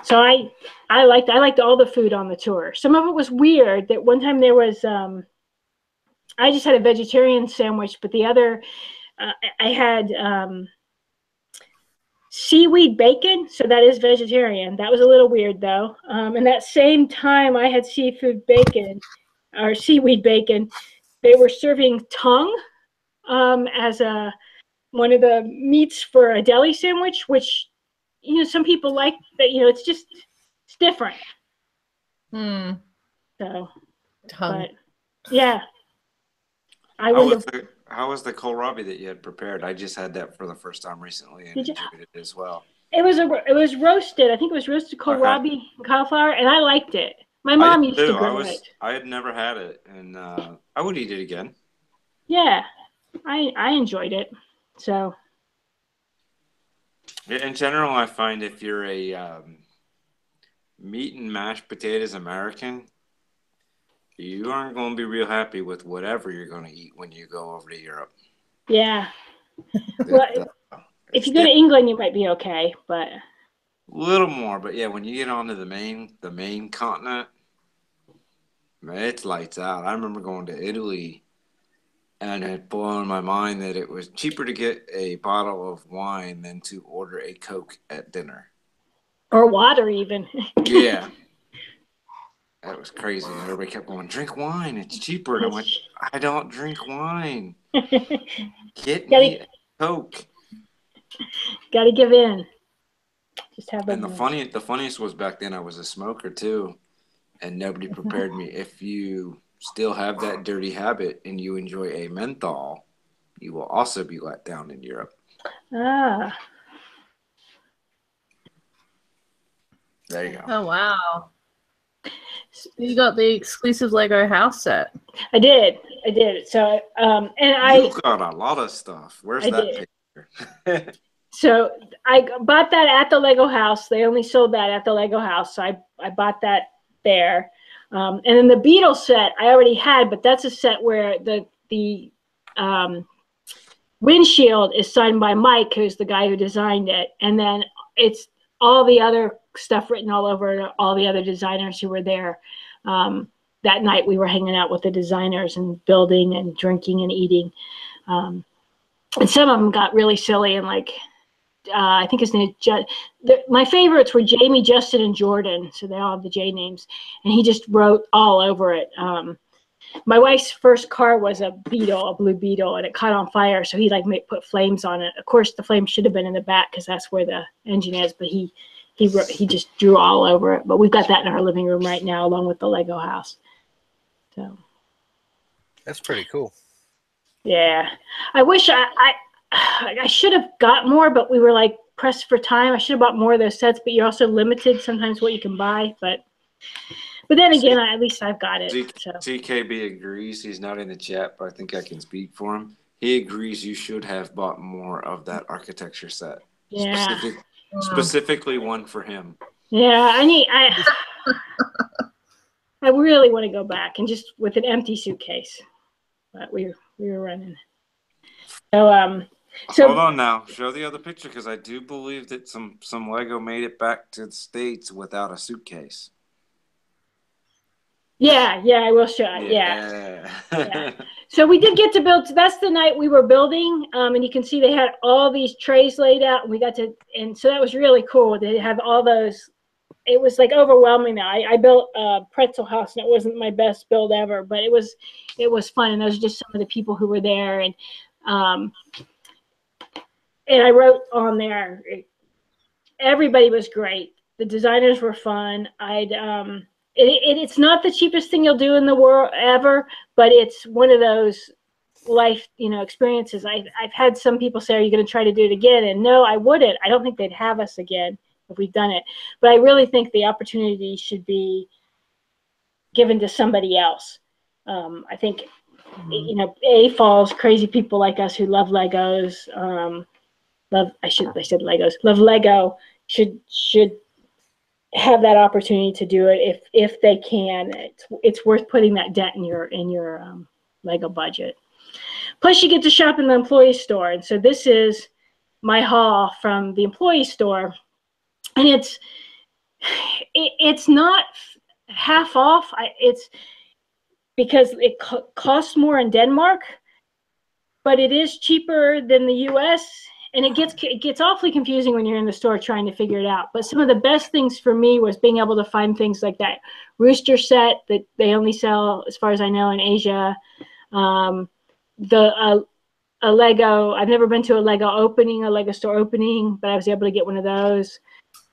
So I liked all the food on the tour. Some of it was weird. That one time there was I just had a vegetarian sandwich, but the other I had seaweed bacon, so that is vegetarian. That was a little weird though. And that same time I had seaweed bacon. They were serving tongue as one of the meats for a deli sandwich, which some people like that. It's different. So, tongue. But yeah, How was the kohlrabi that you had prepared? I just had that for the first time recently and enjoyed it as well. It was roasted. I think it was roasted kohlrabi and cauliflower, and I liked it. My mom used to grill it. I had never had it, and I would eat it again. Yeah, I enjoyed it. So. In general, I find if you're a meat and mashed potatoes American, you aren't going to be real happy with whatever you're going to eat when you go over to Europe. Yeah. Well, if you go to England, you might be okay, but a little more. But yeah, when you get onto the main continent, man, it's lights out. I remember going to Italy, and it had blown my mind that it was cheaper to get a bottle of wine than to order a Coke at dinner. Or water, even. Yeah. That was crazy. Everybody kept going, drink wine. It's cheaper. And I went, I don't drink wine. Get me a Coke. Got to give in. Just have. And the funniest was back then I was a smoker too, and nobody prepared me. If you still have that dirty habit and you enjoy a menthol, you will also be let down in Europe. Ah. There you go. Oh, wow. You got the exclusive Lego house set. I did. So, and you got a lot of stuff. Where's that picture? So I bought that at the Lego house. They only sold that at the Lego house. So I bought that there. And then the Beatles set I already had, but that's a set where the windshield is signed by Mike, who's the guy who designed it. And then it's all the other stuff written all over all the other designers who were there. That night we were hanging out with the designers and building and drinking and eating. And some of them got really silly and like, I think his name is my favorites were Jamie, Justin, and Jordan. So they all have the J names. And he just wrote all over it. My wife's first car was a Beetle, a blue Beetle, and it caught on fire. So he put flames on it. Of course, the flames should have been in the back because that's where the engine is. But he just drew all over it. But we've got that in our living room right now, along with the Lego house. So that's pretty cool. Yeah, I wish I should have got more, but we were like pressed for time. I should have bought more of those sets, but you're also limited sometimes what you can buy. But then again, at least I've got it. TKB agrees. He's not in the chat, but I think I can speak for him. He agrees you should have bought more of that architecture set. Yeah. Specifically one for him. Yeah, I really want to go back and just with an empty suitcase. But we were running. So hold on now. Show the other picture because I do believe that some Lego made it back to the States without a suitcase. Yeah, I will show. Yeah. So we did get to build. That's the night we were building, and you can see they had all these trays laid out. And we got to, and so that was really cool. They have all those. It was like overwhelming. I built a pretzel house, and it wasn't my best build ever, but it was fun. And those are just some of the people who were there, and I wrote on there. Everybody was great. The designers were fun. It's not the cheapest thing you'll do in the world ever, but it's one of those life, experiences. I've had some people say, "Are you going to try to do it again?" And no, I wouldn't. I don't think they'd have us again if we've done it. But I really think the opportunity should be given to somebody else. I think, falls crazy people like us who love Legos. Love Lego should have that opportunity to do it if they can. It's worth putting that dent in your Lego budget. Plus, you get to shop in the employee store, and so this is my haul from the employee store, and it's not half off. It's because it costs more in Denmark, but it is cheaper than the U.S. And it gets awfully confusing when you're in the store trying to figure it out. But some of the best things for me was being able to find things like that rooster set that they only sell, as far as I know, in Asia. A Lego. I've never been to a Lego store opening, but I was able to get one of those.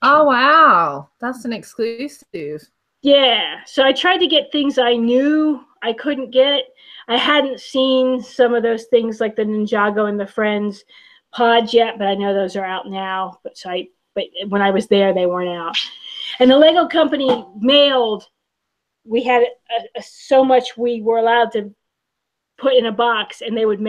Oh, wow. That's an exclusive. Yeah. So I tried to get things I knew I couldn't get. I hadn't seen some of those things like the Ninjago and the Friends pods yet, but I know those are out now. But when I was there, they weren't out. And the Lego company mailed. We had so much we were allowed to put in a box, and they would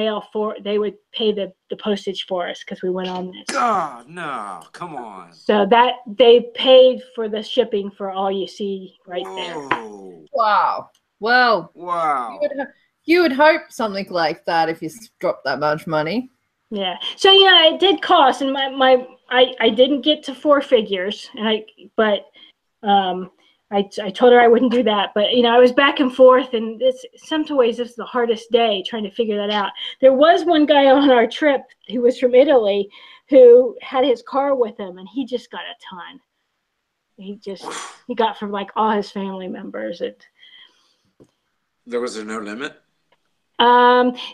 they would pay the postage for us because we went on this. God, no, come on. So that they paid for the shipping for all you see right there. Wow. Well, wow. You would hope something like that if you dropped that much money. Yeah. So it did cost, and I didn't get to 4 figures, and I told her I wouldn't do that, but I was back and forth, and some ways this is the hardest day trying to figure that out. There was one guy on our trip who was from Italy who had his car with him, and he just got a ton. He got from like all his family members. There was no limit.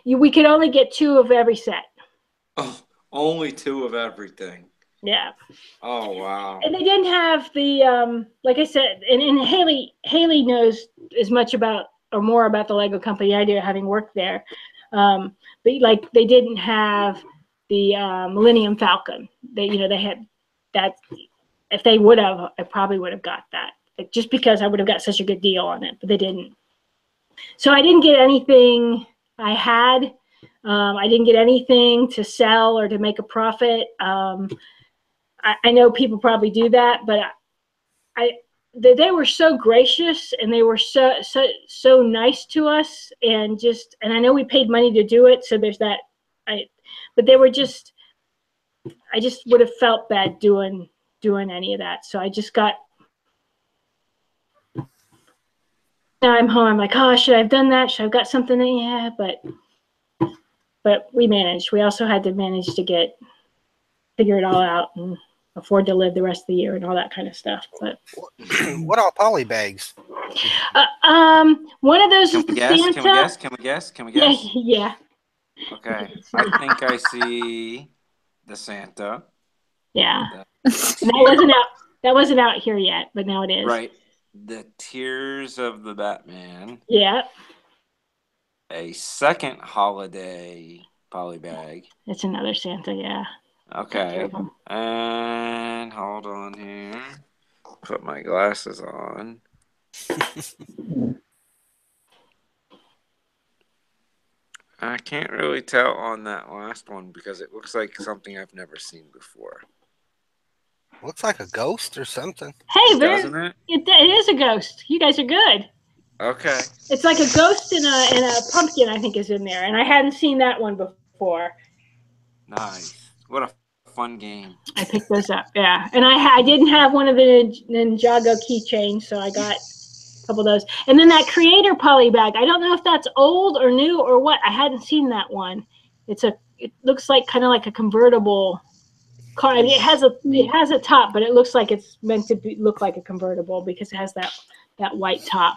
We could only get 2 of every set. Oh, only 2 of everything. Yeah. Oh, wow. And they didn't have the like I said, and Haley knows as much about or more about the Lego company I do, having worked there. But they didn't have the Millennium Falcon. They had that. If they would have, I probably would have got that. Just because I would have got such a good deal on it, but they didn't. So I didn't get anything I had. I didn't get anything to sell or to make a profit. I know people probably do that, but they were so gracious, and they were so nice to us, and I know we paid money to do it, so there's that. But they were just, I just would have felt bad doing any of that, so I just got. Now I'm home. I'm like, oh, should I have done that? Should I have got something? Yeah, but we managed. We also had to manage to figure it all out and afford to live the rest of the year and all that kind of stuff. But what are poly bags? One of those is the Santa. Can we guess? Yeah. Okay. I think I see the Santa. Yeah. That wasn't out here yet, but now it is. Right. The Tears of the Batman. Yeah. A second holiday poly bag. It's another Santa, yeah. Okay. And hold on here. Put my glasses on. I can't really tell on that last one because it looks like something I've never seen before. Looks like a ghost or something. Hey, Doesn't it? It is a ghost. You guys are good. Okay. It's like a ghost and a pumpkin, I think, is in there, and I hadn't seen that one before. Nice. What a fun game. I picked those up, yeah. And I didn't have one of the Ninjago keychains, so I got a couple of those. And then that creator poly bag. I don't know if that's old or new or what. I hadn't seen that one. It looks like kind of like a convertible car. I mean, it has a top, but it looks like it's meant to look like a convertible because it has that white top.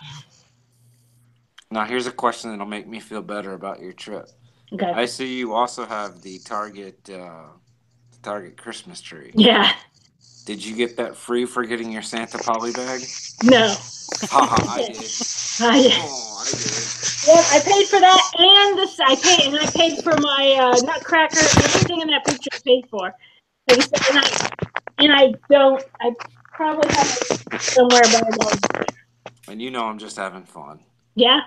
Now here's a question that'll make me feel better about your trip. Okay. I see you also have the Target Christmas tree. Yeah. Did you get that free for getting your Santa poly bag? No. Haha, I did. I did. Oh, I did. Yeah, I paid for that and this. I paid for my Nutcracker. Everything in that picture I paid for. I probably have it somewhere, but I don't. And you know I'm just having fun. Yeah,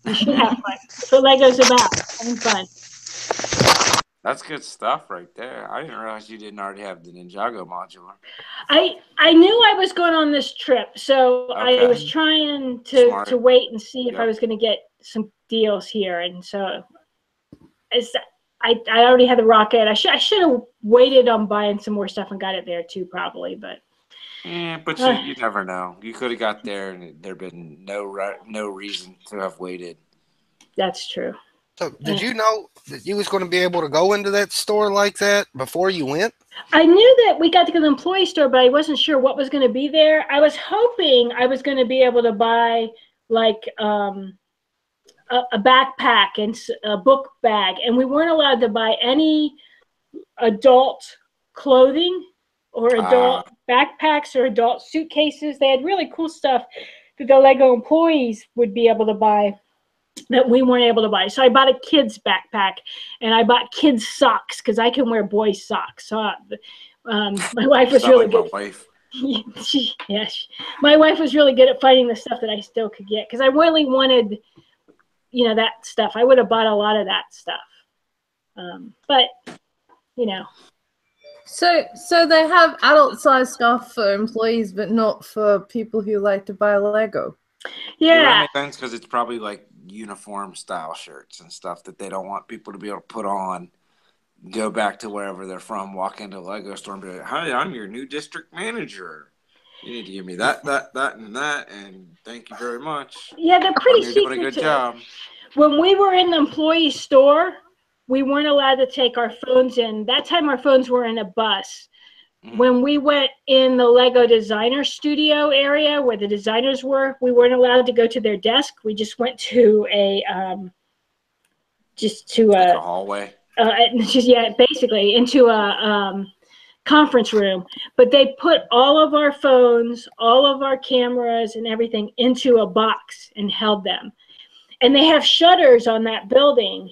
you should have fun. That's what Lego's about, having fun. That's good stuff right there. I didn't realize you didn't already have the Ninjago modular. I knew I was going on this trip, so Okay. I was trying to wait and see if I was going to get some deals here, and so I already had the rocket. I should have waited on buying some more stuff and got it there too, probably, but. Yeah, but you never know. You could have got there, and there'd been no reason to have waited. That's true. So, did you know that you was going to be able to go into that store like that before you went? I knew that we got to go to the employee store, but I wasn't sure what was going to be there. I was hoping I was going to be able to buy like a backpack and a book bag, and we weren't allowed to buy any adult clothing or adult backpacks or adult suitcases. They had really cool stuff that the Lego employees would be able to buy that we weren't able to buy. So I bought a kid's backpack and I bought kids socks because I can wear boys socks. So my wife was really good. My wife. My wife was really good at finding the stuff that I still could get because I really wanted, that stuff. I would have bought a lot of that stuff. But. So they have adult-sized stuff for employees, but not for people who like to buy Lego. Yeah, that makes sense because it's probably like uniform style shirts and stuff that they don't want people to be able to put on, go back to wherever they're from, walk into a Lego store and be like, "Hi, I'm your new district manager. You need to give me that, and that, and thank you very much." Yeah, they're pretty You're secretive. doing a good job. When we were in the employee store, we weren't allowed to take our phones in. That time our phones were in a bus. When we went in the Lego designer studio area where the designers were, we weren't allowed to go to their desk. We just went to a hallway. Basically into a conference room. But they put all of our phones, all of our cameras and everything into a box and held them. And they have shutters on that building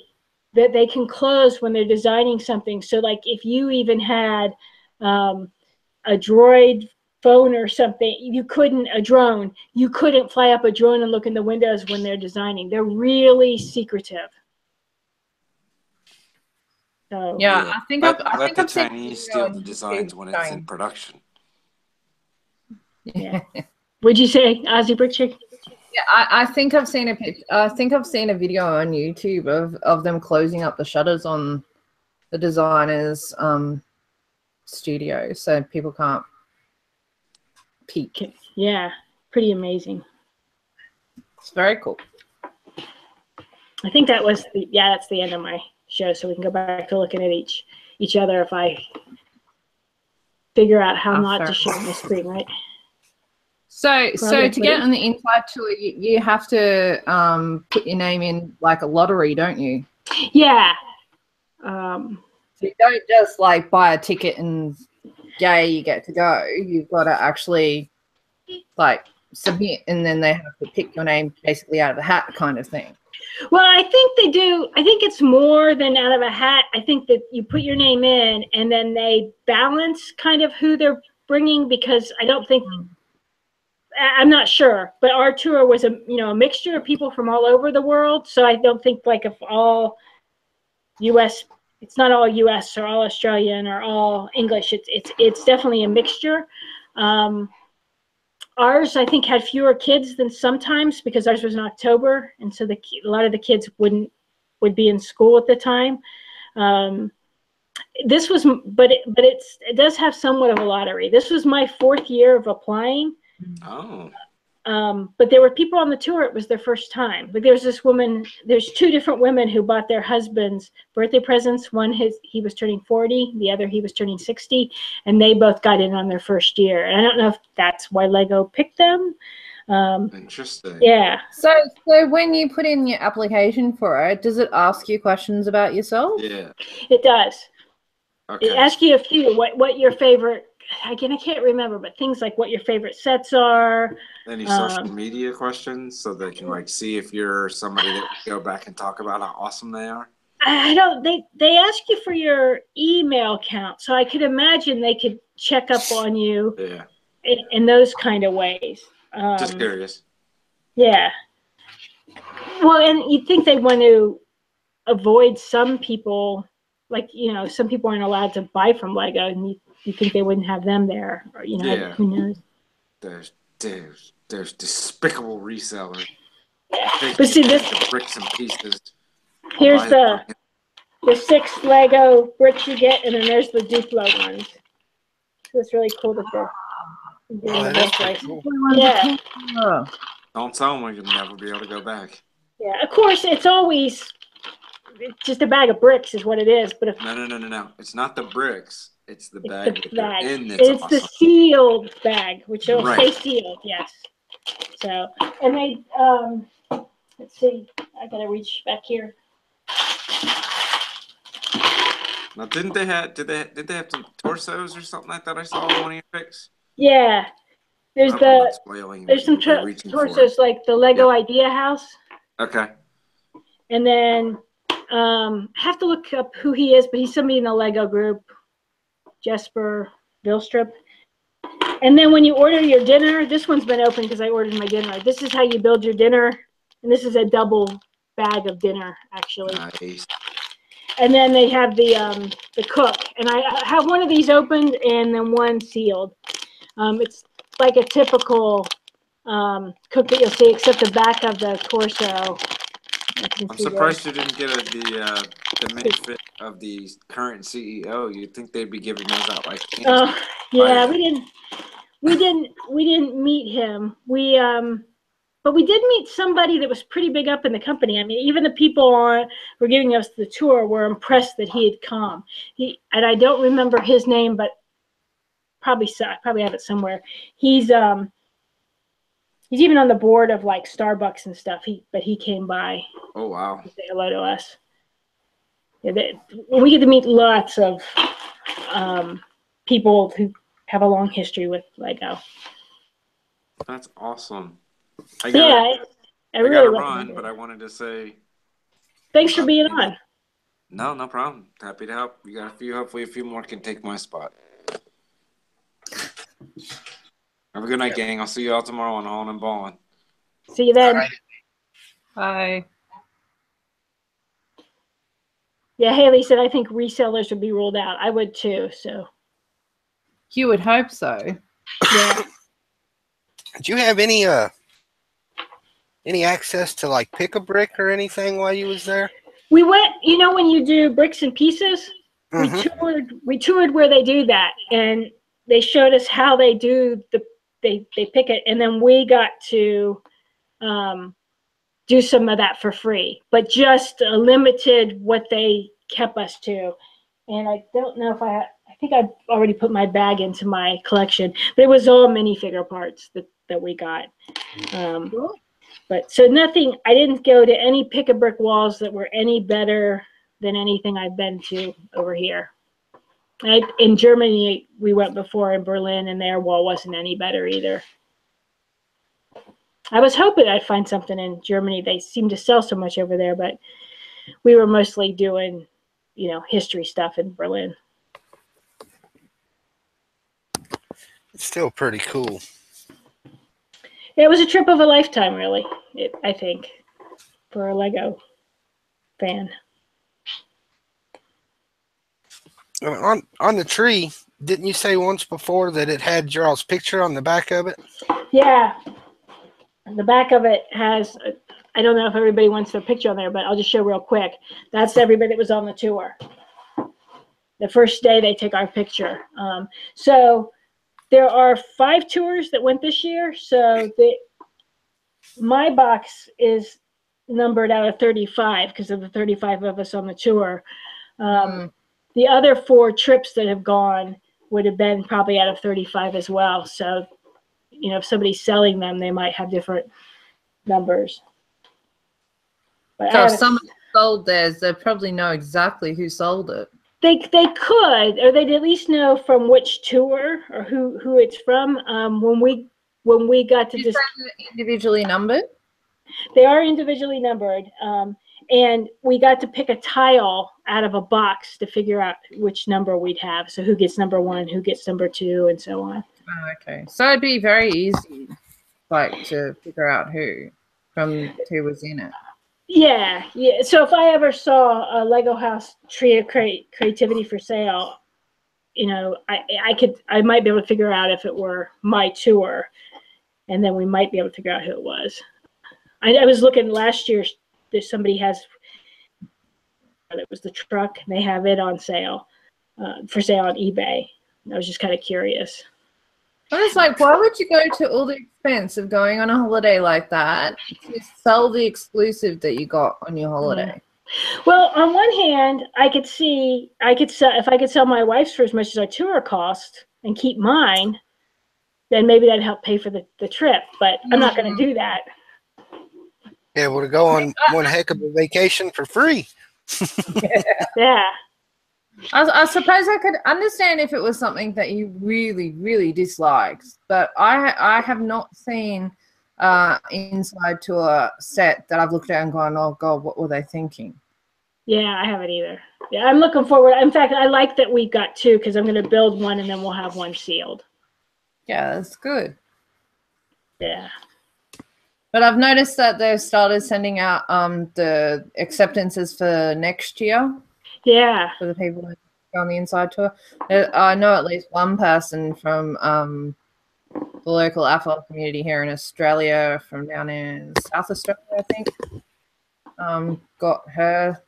that they can close when they're designing something. So like if you even had a droid phone or something, you couldn't fly up a drone and look in the windows when they're designing. They're really secretive. So yeah, I think let the I've seen Chinese steal the designs when it's in production. Yeah. What'd you say, Ozzy Brick Chick? Yeah, I think I've seen a picture. I think I've seen a video on YouTube of them closing up the shutters on the designer's studio, so people can't peek. Yeah, pretty amazing. It's very cool. I think that was that's the end of my show, so we can go back to looking at each other if I figure out how not to share my screen, right? So to get on the inside tour, you have to put your name in like a lottery, don't you? Yeah. So you don't just like buy a ticket and yay, you get to go. You've got to actually like submit, and then they have to pick your name basically out of the hat kind of thing. Well, I think they do. I think it's more than out of a hat. I think that you put your name in and then they balance kind of who they're bringing, because I don't think, I'm not sure, but our tour was a mixture of people from all over the world. So I don't think like if all U.S. It's not all U.S. or all Australian or all English. It's definitely a mixture. Ours, I think, had fewer kids than sometimes because ours was in October, and so a lot of the kids would be in school at the time. This was, but it does have somewhat of a lottery. This was my 4th year of applying. Oh. But there were people on the tour. It was their first time. Like there's this woman. There's 2 different women who bought their husbands birthday presents. One, he was turning 40. The other, he was turning 60, and they both got in on their first year. And I don't know if that's why Lego picked them. Interesting. Yeah. So when you put in your application for it, does it ask you questions about yourself? Yeah. It does. Okay. It asks you a few. What your favorite? Again, I can't remember, but things like what your favorite sets are. Any social media questions so they can like see if you're somebody that would go back and talk about how awesome they are? I don't. They ask you for your email account, so I could imagine they could check up on you. Yeah. In those kind of ways. Just curious. Yeah. Well, and you'd think they want to avoid some people, like some people aren't allowed to buy from Lego, and you think they wouldn't have them there, or Yeah. Who knows? There's despicable resellers. Yeah. But see, this bricks and pieces. Here's the 6 Lego bricks you get, and then there's the Duplo ones. So it's really cool that they're doing the place. Cool. Yeah. Don't tell them we'll never be able to go back. Yeah. Of course, it's always just a bag of bricks is what it is. But if No. It's not the bricks. It's the bag that they're in. It's awesome. The sealed bag, which will right. stay sealed. Yes. So, and they let's see. I gotta reach back here. Now, did they have some torsos or something like that? I saw on one of your pics. Yeah. There's some torsos like the Lego Idea House. Okay. And then I have to look up who he is, but he's somebody in the Lego group, Jesper Vilstrup. And then when you order your dinner, this one's been open because I ordered my dinner. This is how you build your dinner, and this is a double bag of dinner, actually. Nice. And then they have the cook, and I have one of these opened and then one sealed. It's like a typical cook that you'll see, except the back of the torso. I'm surprised you didn't get the minifig of the current CEO. You'd think they'd be giving those out like candy. Oh yeah, we didn't meet him. But we did meet somebody that was pretty big up in the company. I mean, even the people who were giving us the tour were impressed that he had come. And I don't remember his name, but I probably have it somewhere. He's even on the board of like Starbucks and stuff. But he came by. Oh wow! To say hello to us. Yeah, we get to meet lots of people who have a long history with Lego. That's awesome. I really gotta run, but I wanted to say thanks for being on. No problem. Happy to help. You got a few. Hopefully, a few more can take my spot. Have a good night, gang. I'll see you all tomorrow on Hauling and Balling. See you then. Right. Bye. Yeah, Haley said I think resellers would be ruled out. I would too. So you would hope so. Yeah. Did you have any access to like pick a brick or anything while you was there? We went. When you do bricks and pieces, we toured where they do that, and they showed us how they do they pick it, and then we got to do some of that for free, but just a limited what they kept us to. And I don't know if I think I've already put my bag into my collection, but it was all minifigure parts that we got. But so nothing, I didn't go to any pick-a-brick walls that were any better than anything I've been to over here. In Germany, we went before in Berlin, and their wall wasn't any better either. I was hoping I'd find something in Germany. They seem to sell so much over there, but we were mostly doing, history stuff in Berlin. It's still pretty cool. It was a trip of a lifetime, really, I think, for a Lego fan. On the tree, didn't you say once before that it had y'all's picture on the back of it? Yeah. The back of it has, I don't know if everybody wants their picture on there, but I'll just show real quick. That's everybody that was on the tour. The first day they take our picture. So there are 5 tours that went this year. So my box is numbered out of 35 because of the 35 of us on the tour. The other 4 trips that have gone would have been probably out of 35 as well. So, you know, if somebody's selling them, they might have different numbers. But so if someone sold theirs, they probably know exactly who sold it. They could, or they'd at least know from which tour or who it's from. When we got to just individually numbered. They are individually numbered, and we got to pick a tile out of a box to figure out which number we'd have. So who gets number 1, who gets number 2, and so on. Oh, okay. So it'd be very easy, like, to figure out who was in it. Yeah. So if I ever saw a Lego house tree of creativity for sale, you know, I might be able to figure out if it were my tour, and then we might be able to figure out who it was. I was looking last year. There's somebody has. It was the truck. And they have it on sale, for sale on eBay. I was just kind of curious. I was like, why would you go to all the expense of going on a holiday like that to sell the exclusive that you got on your holiday? Well, on one hand, I could sell if I could sell my wife's for as much as our tour cost and keep mine, then maybe that'd help pay for the trip. But I'm not going to do that. Yeah, we'll go on one heck of a vacation for free. Yeah. I suppose I could understand if it was something that you really, really disliked, but I have not seen inside tour set that I've looked at and gone, oh God, what were they thinking? Yeah, I haven't either. Yeah, I'm looking forward. In fact, I like that we got 2 because I'm going to build one and then we'll have one sealed. Yeah, that's good. Yeah. But I've noticed that they've started sending out the acceptances for next year. Yeah. For the people who go on the inside tour. I know at least one person from the local AFL community here in Australia, from down in South Australia, I think, got her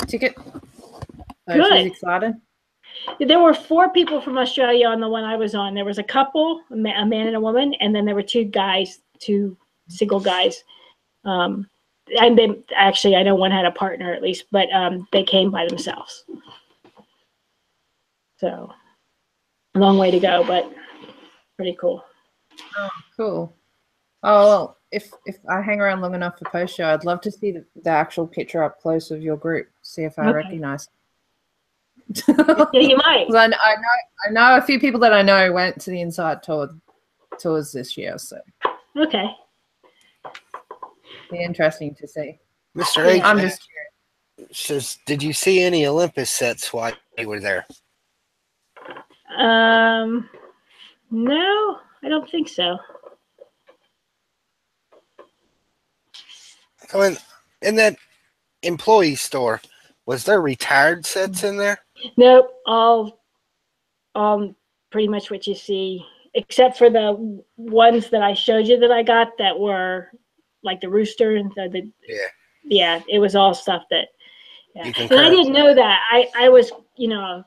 ticket. So Good. she's excited. There were 4 people from Australia on the one I was on. There was a couple, a man and a woman, and then there were 2 guys, 2 single guys. And they actually, I know one had a partner at least, but they came by themselves. So a long way to go, but pretty cool. Oh, cool. Oh, well, if I hang around long enough for post show, I'd love to see the actual picture up close of your group, see if I recognize it. Yeah, you might. I know a few people that I know went to the inside tours this year, so okay. Be interesting to see. Mr. H, I'm just curious. says, did you see any Olympus sets while you were there? No, I don't think so. So in that employee store, was there retired sets in there? Nope, all pretty much what you see, except for the ones that I showed you that I got that were like the rooster and yeah, it was all stuff that. Yeah. And I didn't know that. I was, you know,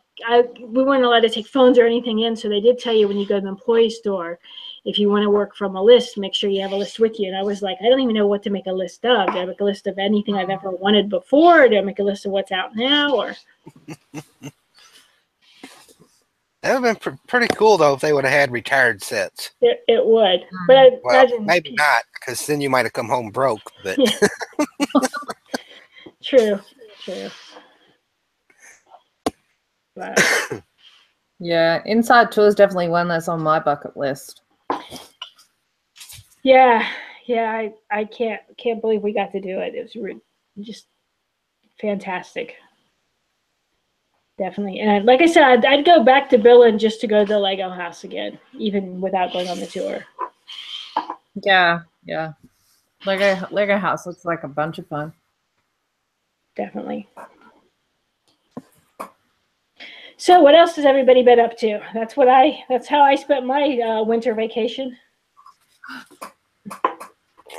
we weren't allowed to take phones or anything in, so they did tell you when you go to the employee store, if you want to work from a list, make sure you have a list with you. And I was like, I don't even know what to make a list of. Do I make a list of anything I've ever wanted before? Or do I make a list of what's out now? Or that would have been pretty cool, though, if they would have had retired sets. It would. But I imagine maybe not, because then you might have come home broke. But yeah. True. Wow. Yeah, inside tour is definitely one that's on my bucket list. Yeah, I can't believe we got to do it. It was just fantastic. Definitely. And like I said, I'd go back to Berlin just to go to the Lego house again, even without going on the tour. Yeah. Lego house looks like a bunch of fun. Definitely. So what else has everybody been up to? That's how I spent my winter vacation.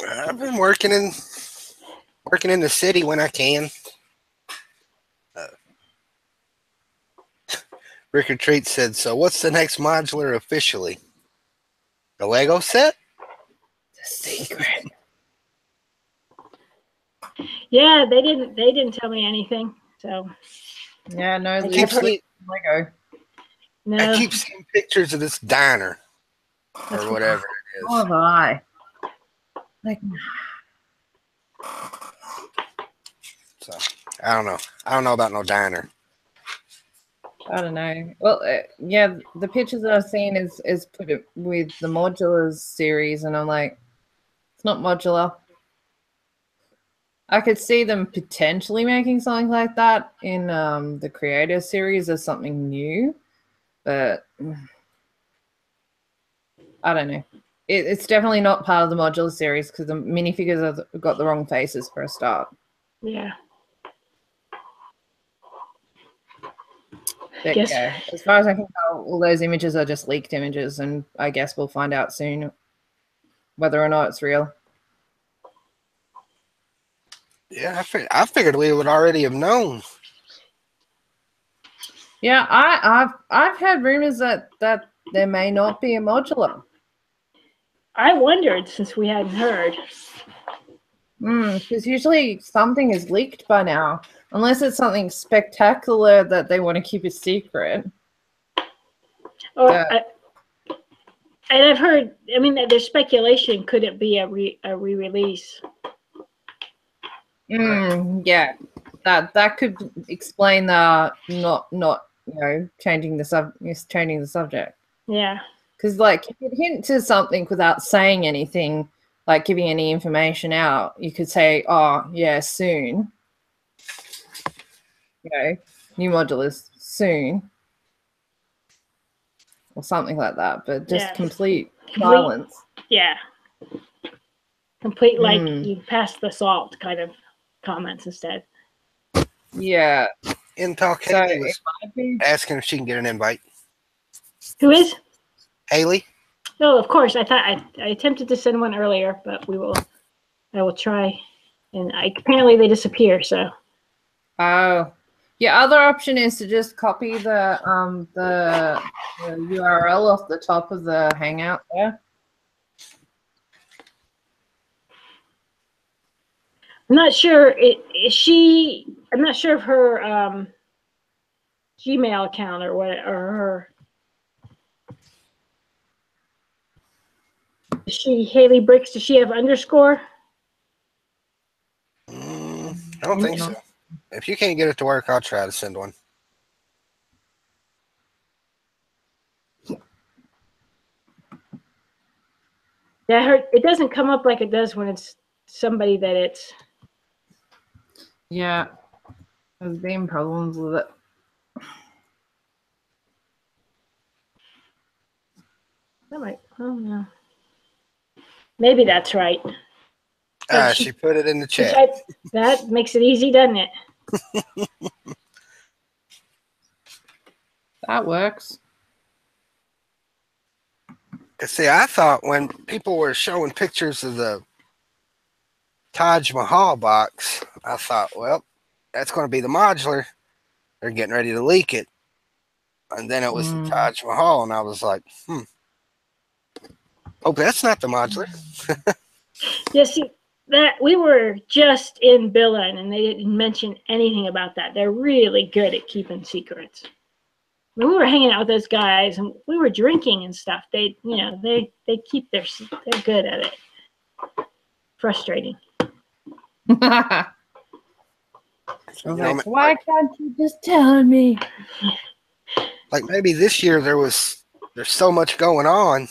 I've been working in the city when I can. Rickard Treat said, "So what's the next modular officially? A Lego set?" It's a secret. Yeah, they didn't tell me anything. So Yeah, no, I keep seeing Lego. no. I keep seeing pictures of this diner or whatever it is. Oh, have I? Like, So I don't know. I don't know about no diner. I don't know. Well, yeah, the pictures that I've seen is put it with the modulars series, and I'm like, it's not modular. I could see them potentially making something like that in the creator series as something new, but I don't know. It's definitely not part of the modular series because the minifigures have got the wrong faces for a start. Yeah. But yeah, as far as I can tell, all those images are just leaked images, and I guess we'll find out soon whether or not it's real. Yeah, I figured we would already have known. Yeah, I've heard rumors that there may not be a modular. I wondered since we hadn't heard. Because usually something is leaked by now, unless it's something spectacular that they want to keep a secret. And I've heard. I mean, there's speculation. Could it be a re-release? Yeah, that could explain the not changing the subject. Yeah, because like you could hint to something without saying anything, like giving any information out. You could say, "Oh yeah, soon." New modulars soon, or something like that. But just complete silence. Yeah, complete like you passed the salt kind of comments instead. Yeah. Haley was asking if she can get an invite. Who is? Haley. No, of course. I thought I attempted to send one earlier, but I will try. And apparently they disappear. So. Oh, yeah. Other option is to just copy the URL off the top of the Hangout there. I'm not sure. I'm not sure of her Gmail account or what, or her. Haley Bricks? Does she have underscore? I don't think so. If you can't get it to work, I'll try to send one. Yeah, it doesn't come up like it does when it's somebody that it's. Yeah, there's been problems with it. Oh no. Maybe that's right. She put it in the chat. That makes it easy, doesn't it? That works. See, I thought when people were showing pictures of the Taj Mahal box, I thought, well, that's going to be the modular. They're getting ready to leak it. And then it was the Taj Mahal, and I was like, oh, that's not the modular. Yes, that we were just in Billund, and they didn't mention anything about that. They're really good at keeping secrets. I mean, we were hanging out with those guys, and we were drinking and stuff. They keep they're good at it. Frustrating. I was like, why can't you just tell me? Like maybe this year there's so much going on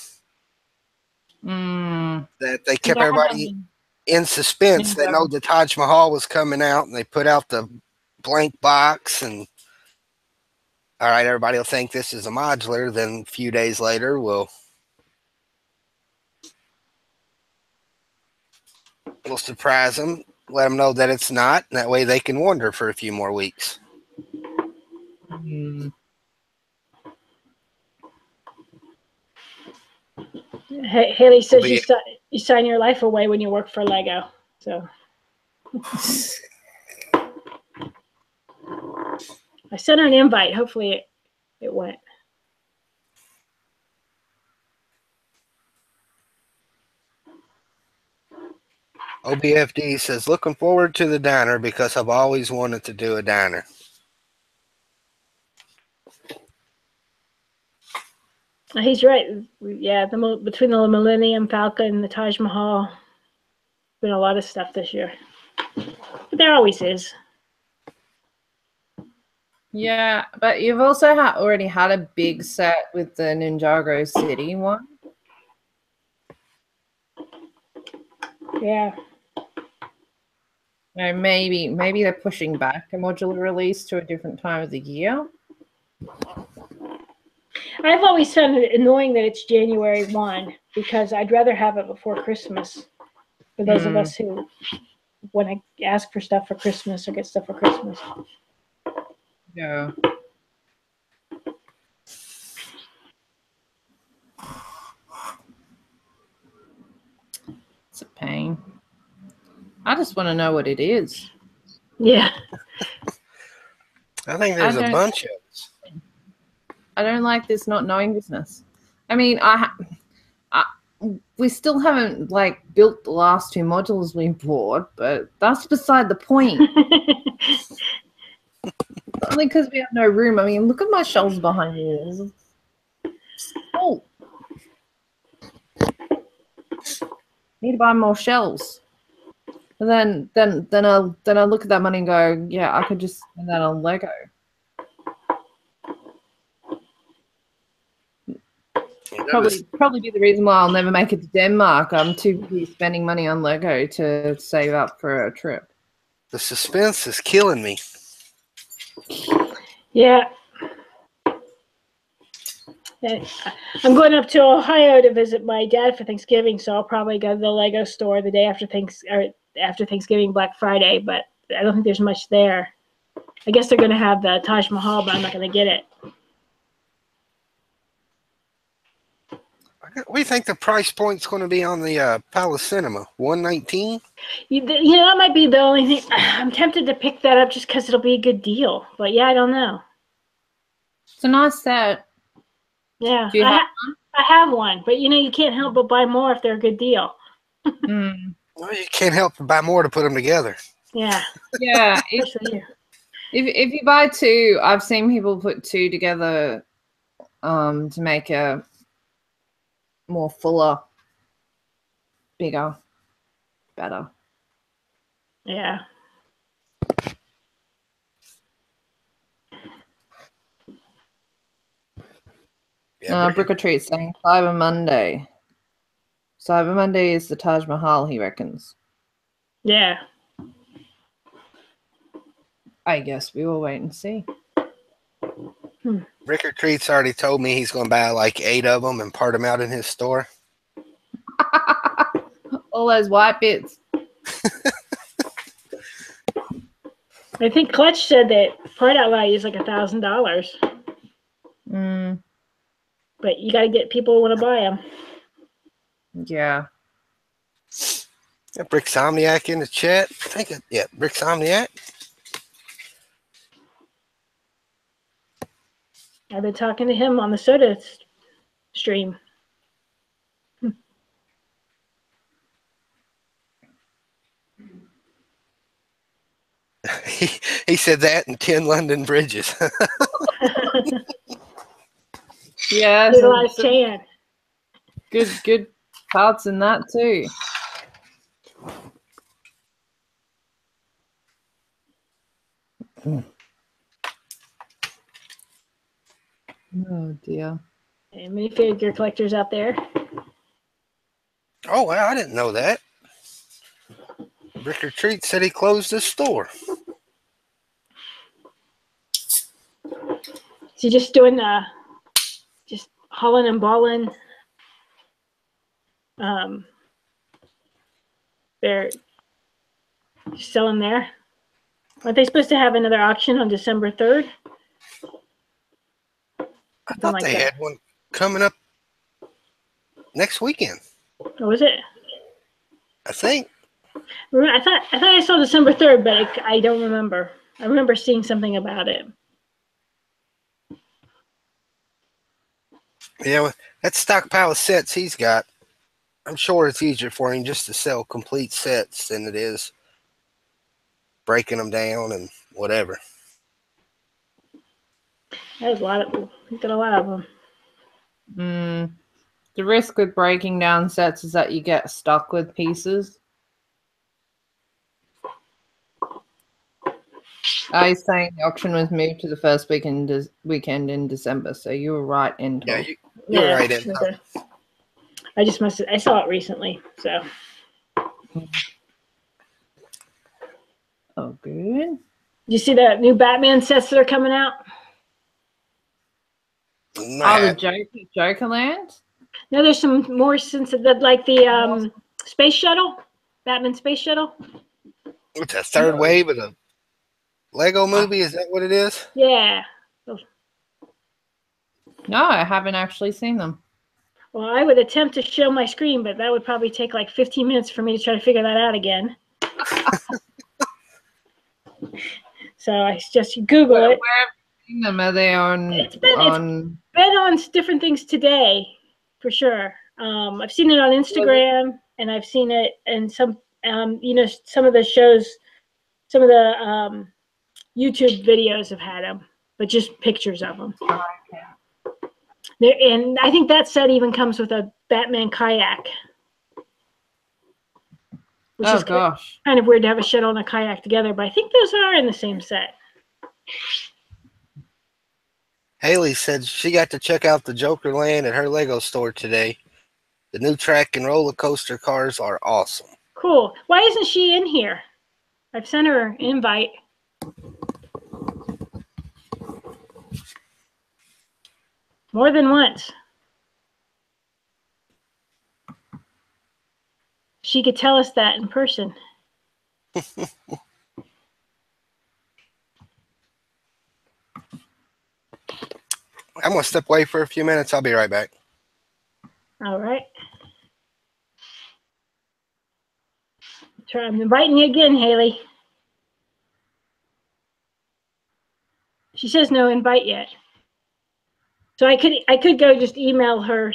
that they kept everybody in suspense. They know the Taj Mahal was coming out, and they put out the blank box, and all right, everybody will think this is a modular. Then a few days later, we'll surprise them, let them know that it's not, and that way they can wonder for a few more weeks. Haley says you sign your life away when you work for Lego. So I sent her an invite. Hopefully it went. OBFD says, looking forward to the diner because I've always wanted to do a diner. He's right. Yeah, between the Millennium Falcon and the Taj Mahal, been a lot of stuff this year. But there always is. Yeah, but you've also already had a big set with the Ninjago City one. Yeah. You know, maybe they're pushing back a modular release to a different time of the year. I've always found it annoying that it's January 1 because I'd rather have it before Christmas. For those of us who want to ask for stuff for Christmas or get stuff for Christmas. Yeah. It's a pain. I just want to know what it is. Yeah. I think there's a bunch of us. I don't like this not knowing business. I mean, we still haven't like built the last 2 modules we bought, but that's beside the point. Only because we have no room. I mean, look at my shelves behind me. Oh, need to buy more shelves. And then I look at that money and go, yeah, I could just spend that on Lego. Probably be the reason why I'll never make it to Denmark. I'm too busy spending money on Lego to save up for a trip. The suspense is killing me. Yeah. I'm going up to Ohio to visit my dad for Thanksgiving, so I'll probably go to the Lego store the day after Thanksgiving, Black Friday, but I don't think there's much there. I guess they're going to have the Taj Mahal, but I'm not going to get it. We think the price point's going to be on the Palace Cinema, $119. You know, that might be the only thing. I'm tempted to pick that up just because it'll be a good deal. But yeah, I don't know. It's a nice set. Yeah, I have one, but you know, you can't help but buy more if they're a good deal. Well, you can't help but buy more to put them together. Yeah. Yeah. If you buy 2, I've seen people put 2 together to make a more fuller, bigger, better. Yeah. Brick or Treat saying Cyber Monday. Cyber Monday is the Taj Mahal, he reckons. Yeah. I guess we will wait and see. Brick or Treat's already told me he's going to buy like 8 of them and part them out in his store. All those white bits. I think Clutch said that part out value is like $1,000. But you got to get people who want to buy them. Yeah. Bricksomniac in the chat. Bricksomniac. I've been talking to him on the soda stream. He said that in 10 London bridges. Yeah. Good parts in that too. Oh dear. Any minifigure collectors out there? Oh, well, I didn't know that. Brick or Treat said he closed his store. Is he just doing just hauling and balling? They're selling there. Aren't they supposed to have another auction on December 3rd? I thought they had one coming up next weekend. Or was it? I think. I thought I saw December 3rd, but I don't remember. I remember seeing something about it. Yeah, with that stockpile of sets he's got, I'm sure it's easier for him just to sell complete sets than it is breaking them down and whatever. There's a lot of. He's got a lot of them. The risk with breaking down sets is that you get stuck with pieces. I was saying the auction was moved to the first weekend in December, so you were right in. Yeah, you're right in. Okay. I just I saw it recently, so. Oh, good. You see the new Batman sets that are coming out? Oh, the Jokerland? No, there's some more since like the space shuttle, Batman space shuttle. What's that, third wave of the Lego movie? Is that what it is? Yeah. No, I haven't actually seen them. Well, I would attempt to show my screen, but that would probably take like 15 minutes for me to try to figure that out again. So I just Google it. Where have you seen them? Are they on? It's been on different things today, for sure. I've seen it on Instagram, and I've seen it in some, some of the shows, some of the YouTube videos have had them, but just pictures of them. Oh, okay. And I think that set even comes with a Batman kayak. Which is gosh. Kind of weird to have a shuttle and a kayak together, but I think those are in the same set. Haley said she got to check out the Jokerland at her Lego store today. The new track and roller coaster cars are awesome. Cool. Why isn't she in here? I've sent her an invite. More than once. She could tell us that in person. I'm going to step away for a few minutes. I'll be right back. All right. I'm inviting you again, Haley. She says no invite yet. So I could go just email her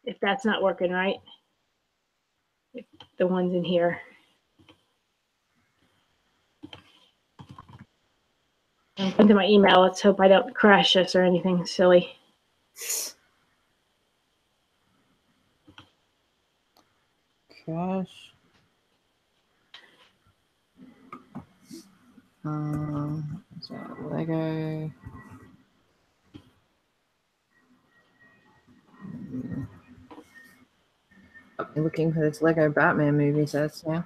if that's not working, right? If the ones in here. I'm going to my email. Let's hope I don't crash this or anything silly. Gosh. Is that Lego? I've been looking for this Lego Batman movie sets now.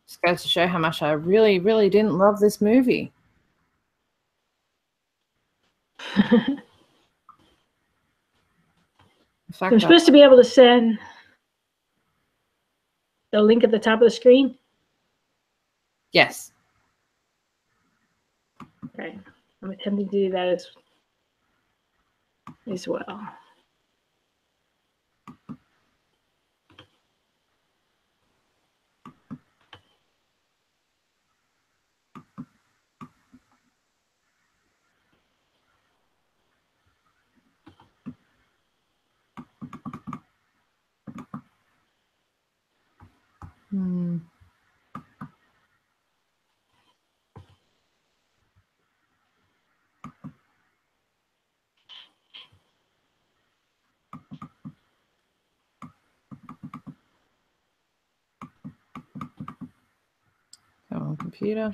Just goes to show how much I really, really didn't love this movie. I'm supposed to be able to send the link at the top of the screen? Yes. Okay. I'm attempting to do that as well. Come on, computer.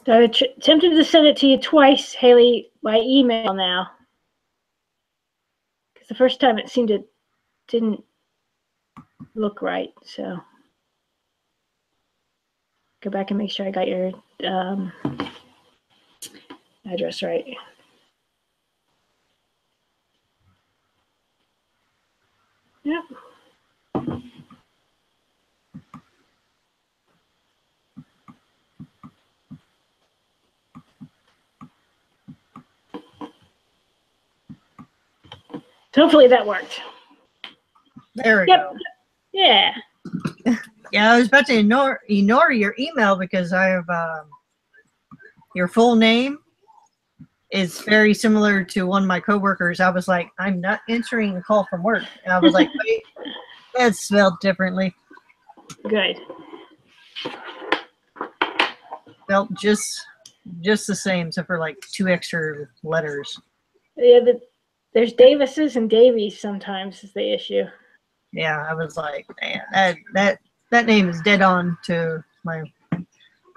So I attempted to send it to you twice, Haley, by email now. Because the first time it seemed it didn't look right. So go back and make sure I got your address right. Yep. Hopefully that worked. There we go. Yeah. Yeah, I was about to ignore your email because I have your full name is very similar to one of my coworkers. I was like, I'm not answering a call from work, and I was like, wait, that's spelled differently. Good. Spelled just the same, except for like 2 extra letters. Yeah, there's Davises and Davies sometimes is the issue. Yeah, I was like, man, that name is dead on to one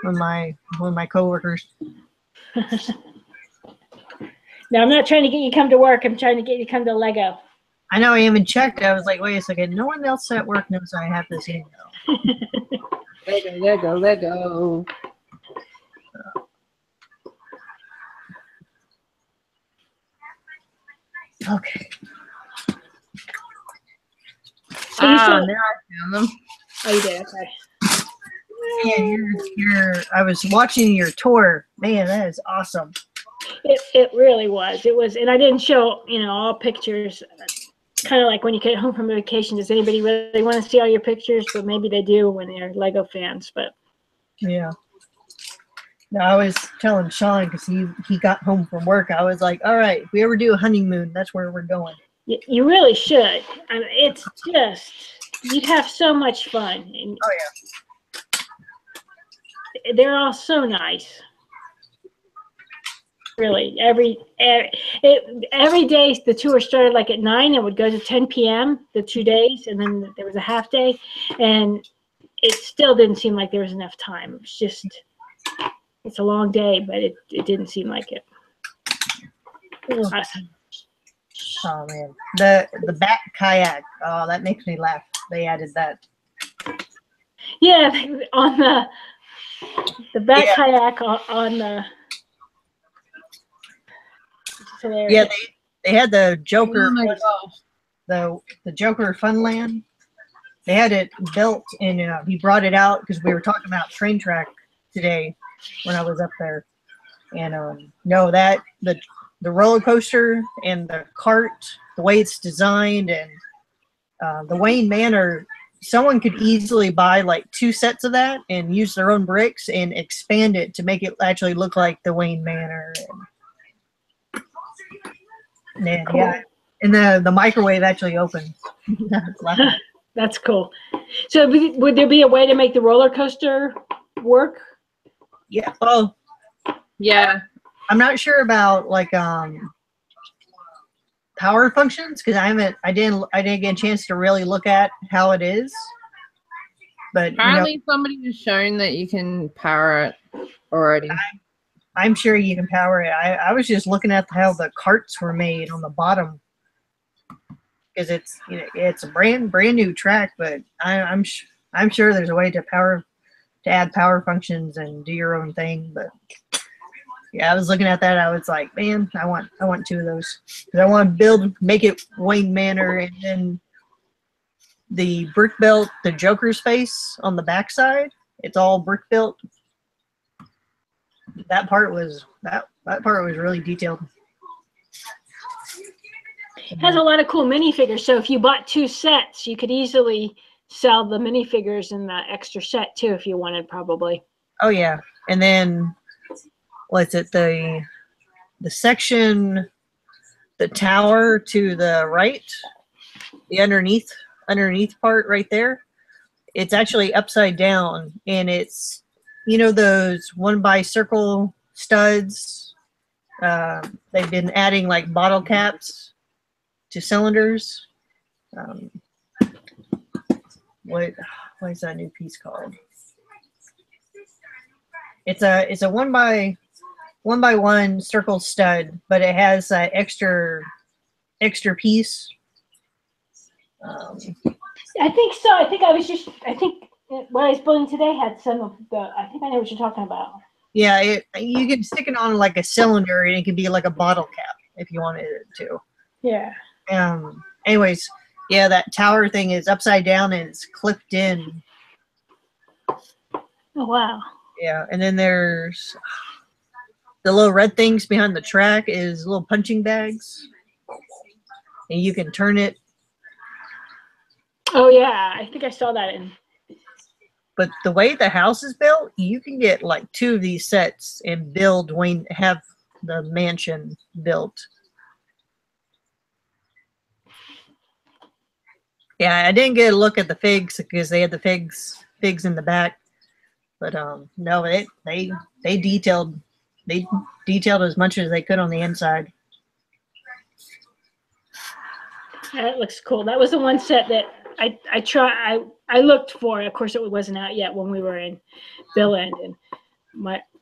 of my coworkers. Now, I'm not trying to get you to come to work. I'm trying to get you to come to Lego. I know, I even checked. I was like, wait a second. No one else at work knows I have this email. Lego. Okay. So you saw, now I found them. oh, you did. Okay. Yeah, I was watching your tour. Man, that is awesome. It really was. It was, and I didn't show, all pictures. Kind of like when you get home from vacation. Does anybody really want to see all your pictures? But maybe they do when they're Lego fans. But yeah. No, I was telling Sean because he got home from work. I was like, all right, if we ever do a honeymoon, that's where we're going. you really should. I mean, it's just you'd have so much fun. And oh yeah. They're all so nice. Really, every day the tour started like at 9 and would go to 10 p.m. the 2 days, and then there was a half day, and it still didn't seem like there was enough time. It was just, it's a long day, but it didn't seem like it. Oh man, the back kayak. Oh, that makes me laugh. They added that. Yeah, on the back kayak on the. Yeah, they had the Joker. Oh my gosh. The Joker Funland. They had it built, and he brought it out because we were talking about train track today when I was up there. And no, that the roller coaster and the cart, the way it's designed, and the Wayne Manor. Someone could easily buy like 2 sets of that and use their own bricks and expand it to make it actually look like the Wayne Manor. And cool. Yeah, and the microwave actually opens. That's cool. So would there be a way to make the roller coaster work? Yeah. Oh, yeah. I'm not sure about like power functions because I didn't get a chance to really look at how it is. But apparently somebody has shown that you can power it already. I'm sure you can power it. I was just looking at how the carts were made on the bottom because it's a brand new track, but I'm sure there's a way to add power functions and do your own thing. But yeah, I was looking at that. I was like, man, I want 2 of those because I want to make it Wayne Manor, and then the brick built the Joker space on the backside. It's all brick built. That part was really detailed. It has a lot of cool minifigures. So if you bought 2 sets, you could easily sell the minifigures in the extra set too, if you wanted, probably. Oh yeah, and then what's it? The section, the tower to the right, the underneath part right there. It's actually upside down, and it's those 1x-circle studs. They've been adding like bottle caps to cylinders. What is that new piece called? It's a 1x1 circle stud, but it has that extra piece. I think so. I think what I was building today had some of the. I think I know what you're talking about. Yeah, you can stick it on like a cylinder, and it can be like a bottle cap if you wanted it to. Yeah. Anyways, yeah, that tower thing is upside down and it's clipped in. Oh wow. Yeah, and then there's the little red things behind the track is little punching bags. and you can turn it. Oh yeah, I think I saw that in. But the way the house is built, you can get like 2 of these sets and have the mansion built. Yeah, I didn't get a look at the figs because they had the figs in the back. But no, they detailed as much as they could on the inside. That looks cool. That was the one set that I looked for. Of course, it wasn't out yet when we were in Billund, and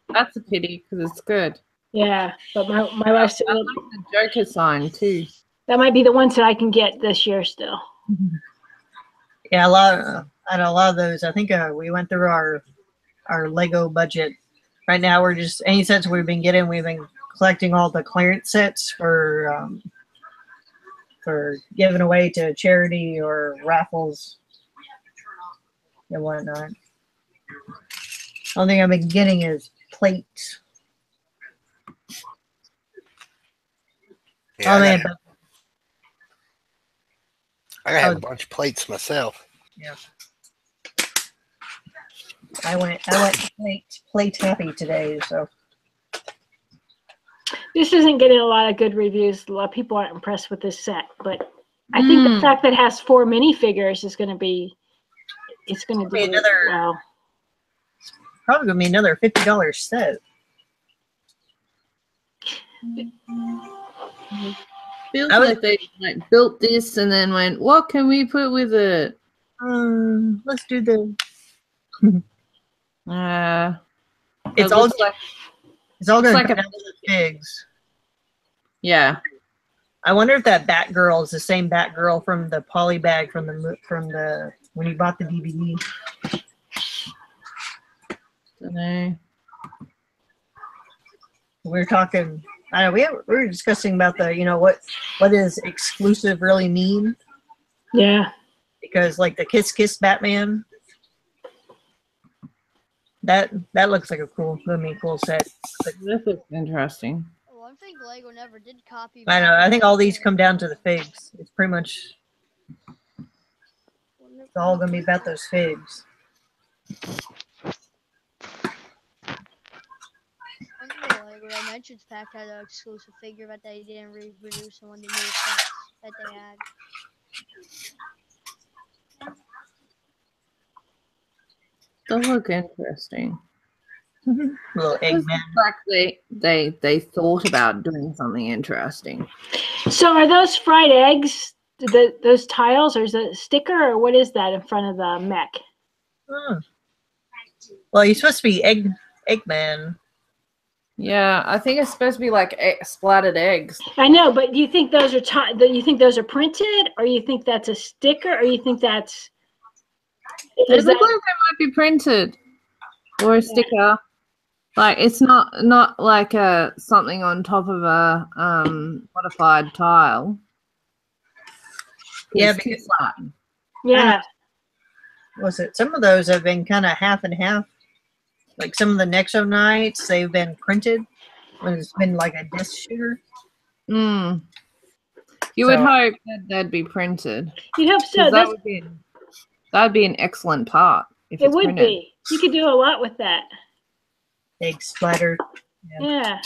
that's a pity because it's good. Yeah, but my wife said I like the Joker sign too. That might be the ones that I can get this year still. Yeah, a lot of those. I think we went through our Lego budget. Right now, we're just any sets we've been getting. We've been collecting all the clearance sets for giving away to charity or raffles and whatnot. Only thing I've been getting is plates. Yeah, Oh man, I got a bunch of plates myself. Yeah. I went plate happy today, so. This isn't getting a lot of good reviews. A lot of people aren't impressed with this set, but I think the fact that it has 4 minifigures is going to be, it's going to be another. Wow. Probably going to be another $50 set. Feels like they built this and then went, what can we put with it? Let's do the. It's all going to come down to the figs. Yeah. I wonder if that Batgirl is the same Batgirl from the poly bag from the when you bought the DVD. We're talking. I know we were discussing about the what does exclusive really mean? Yeah. Because like the Kiss Kiss Batman, that looks like a cool set. This is interesting. Well, I think Lego never did copy. I know. I think all these come down to the figs. It's pretty much it's all gonna be about those figs. Lego Dimensions Pack had an exclusive figure, but they didn't reproduce one of the new sets that they had. Those look interesting. Little Eggman. Like they thought about doing something interesting. So are those fried eggs? Those tiles, or is it a sticker, or what is that in front of the mech? Well, he's supposed to be Eggman. Yeah, I think it's supposed to be like splattered eggs. I know, but do you think those are you think those are printed, or you think that's a sticker, or you think that's? It looks like they might be printed or a sticker. Like it's not like something on top of a modified tile. Yeah, it's because flat. Yeah. Was it some of those have been kind of half and half? Like some of the Nexo Knights, they've been printed when it's been like a disc shooter. You would hope that they'd be printed. You'd hope so. That would be an excellent part. If it it's would printed. be. You could do a lot with that. Egg splattered. Yeah.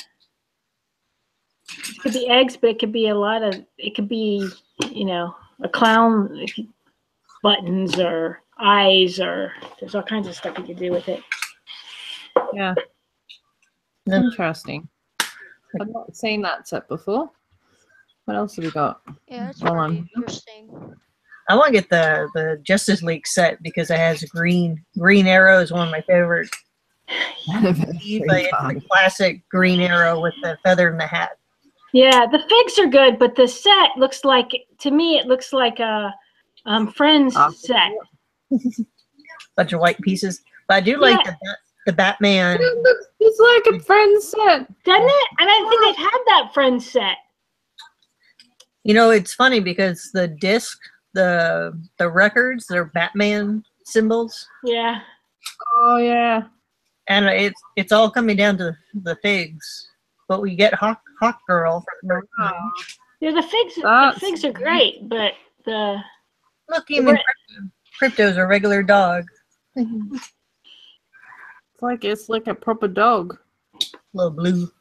It could be eggs, but it could be a lot of. It could be, a clown, buttons or eyes, or there's all kinds of stuff you could do with it. Yeah. Interesting. I've not seen that set before. What else have we got? Yeah, that's pretty interesting. I want to get the Justice League set because it has Green Arrow is one of my favorite. But it's the classic Green Arrow with the feather and the hat. Yeah, the figs are good, but the set looks like, to me, it looks like a Friends set. Bunch of white pieces. But I do like the Batman. It looks just like a Friends set. Doesn't it? And I think they've had that Friends set. It's funny because the disc, the records, they're Batman symbols. Yeah. Oh, yeah. And it's all coming down to the figs. But we get Hawk Girl for the first time. Yeah, the figs are great, but the Look, even Crypto's a regular dog. It's like a proper dog. Little blue.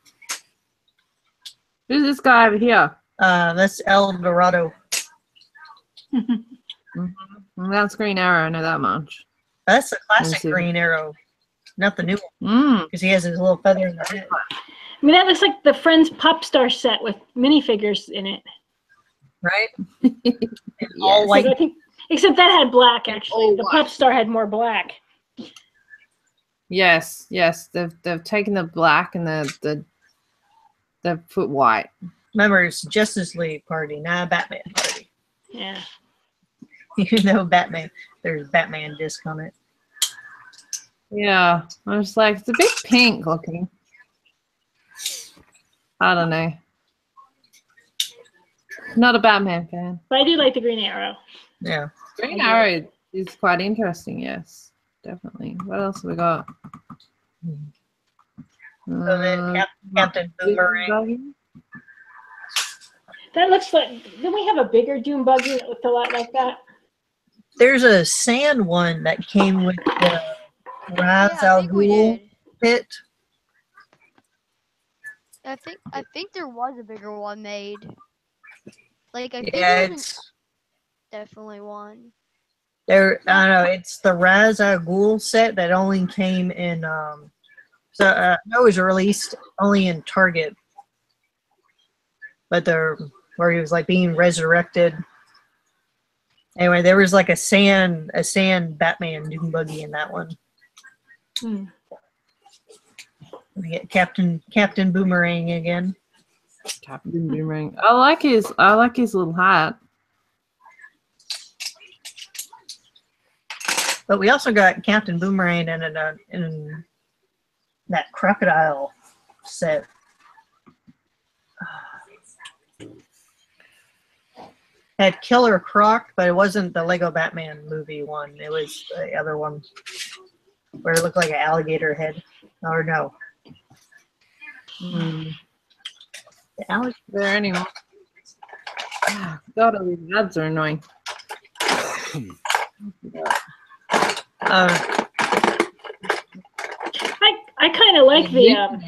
Who's this guy over here? That's El Dorado. That's Green Arrow, I know that much. That's the classic Green Arrow, not the new one. Because he has his little feather in the head. I mean, that looks like the Friends Pop Star set with minifigures in it. Right? All white. Except that had black, actually. The Pop Star had more black. Yes. They've taken the black and the put white. Remember, it's Justice League party, not a Batman party. Yeah. You know, there's Batman disc on it. Yeah. I was like, it's a bit pink looking. I don't know. Not a Batman fan. But I do like the Green Arrow. Yeah. Green Arrow is quite interesting, yes. Definitely. What else have we got? So then Captain Boomerang. That looks like, didn't we have a bigger Doom buggy that looked a lot like that? There's a sand one that came with the Ra's al Ghul pit. I think there was a bigger one made. Like I think it's definitely one. There, I don't know. It's the Ra's al Ghul set that only came in. It was released only in Target, but where he was like being resurrected. Anyway, there was like a sand Batman Doom buggy in that one. We get Captain Boomerang again. Captain Boomerang. I like his little hat. But we also got Captain Boomerang in that crocodile set. Had Killer Croc, but it wasn't the Lego Batman movie one. It was the other one where it looked like an alligator head. Or no. The alligator there anymore. God, all these ads are annoying. I kind of like the.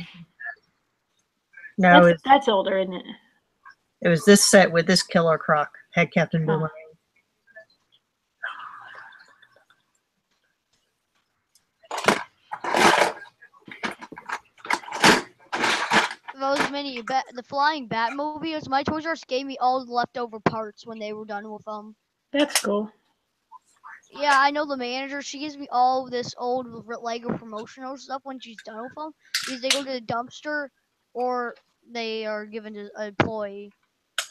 No, that's older, isn't it? It was this set with this Killer Croc. Had Captain Boomerang. Those the Flying Batmobiles, my Toys R Us gave me all the leftover parts when they were done with them. That's cool. Yeah, I know the manager. She gives me all this old Lego promotional stuff when she's done with them. Either they go to the dumpster or they are given to an employee,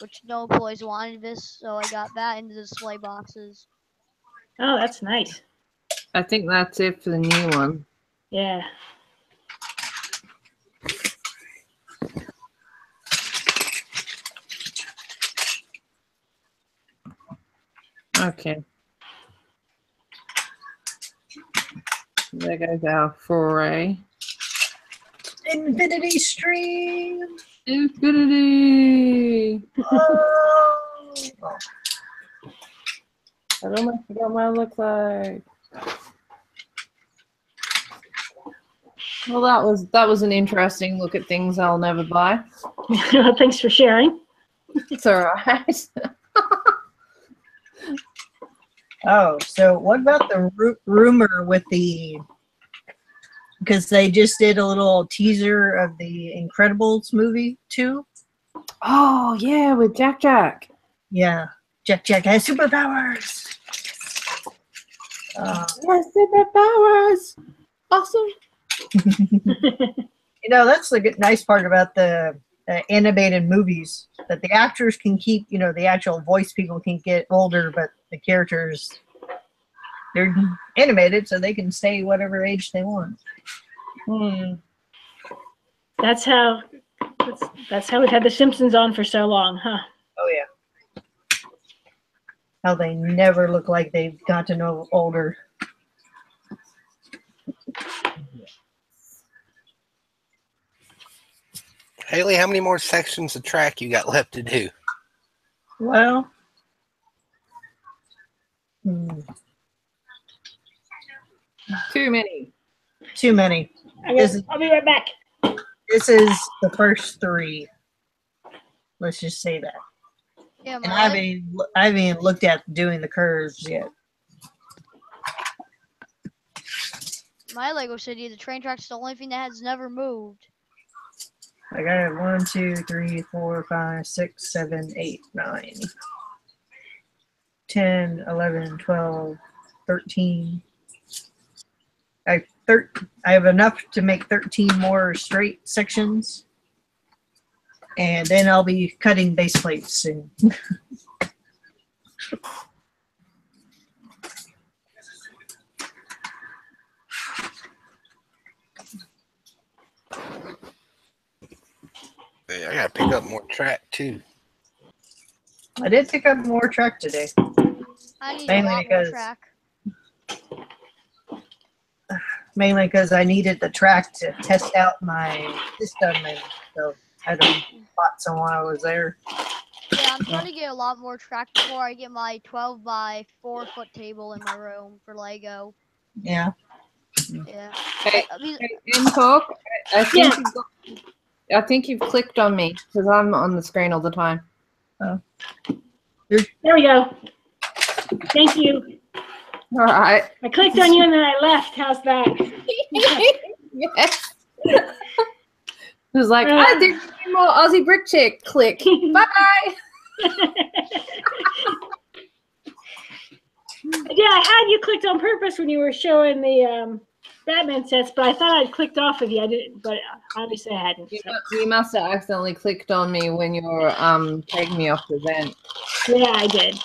which no employees wanted this, so I got that into the display boxes. Oh, that's nice. I think that's it for the new one. Yeah. Okay. There goes our foray. Infinity Stream! Infinity! Oh. I don't forgot what I look like. Well, that was an interesting look at things I'll never buy. Thanks for sharing. It's all right. Oh, so what about the rumor with because they just did a little teaser of the Incredibles movie too? Oh, yeah, with Jack. Yeah, Jack has superpowers. Yes, superpowers. Awesome. That's the nice part about the animated movies, that the actors can keep, the actual voice people can get older, but the characters, they're animated, so they can stay whatever age they want. That's how we've had the Simpsons on for so long, huh? Oh yeah. How they never look like they've gotten older. Haley, how many more sections of track you got left to do? Well, Too many. too many. I'll be right back. This is the first 3. Let's just say that. Yeah, And I haven't even looked at doing the curves yet. my Lego City, the train track's the only thing that has never moved. I got 1, 2, 3, 4, 5, 6, 7, 8, 9, 10, 11, 12, 13. I have enough to make 13 more straight sections. And then I'll be cutting base plates soon. Yeah, I gotta pick up more track too. I did pick up more track today. I need Mainly a lot because- more track. Mainly because I needed the track to test out my system, and so I had to bought some while I was there. Yeah, I'm trying to get a lot more track before I get my 12 by 4 foot table in my room for Lego. Yeah. Yeah. Hey, I mean, Talk. I think Yeah. I think you've clicked on me because I'm on the screen all the time. There we go. Thank you. All right. I clicked on you and then I left. How's that? Yes. It was like, I did more Aussie Brick Chick. Click. Bye. Yeah, I had you clicked on purpose when you were showing the Batman sets, but I thought I'd clicked off of you. I didn't, but obviously I hadn't. So. You must have accidentally clicked on me when you were taking me off the vent. Yeah, I did.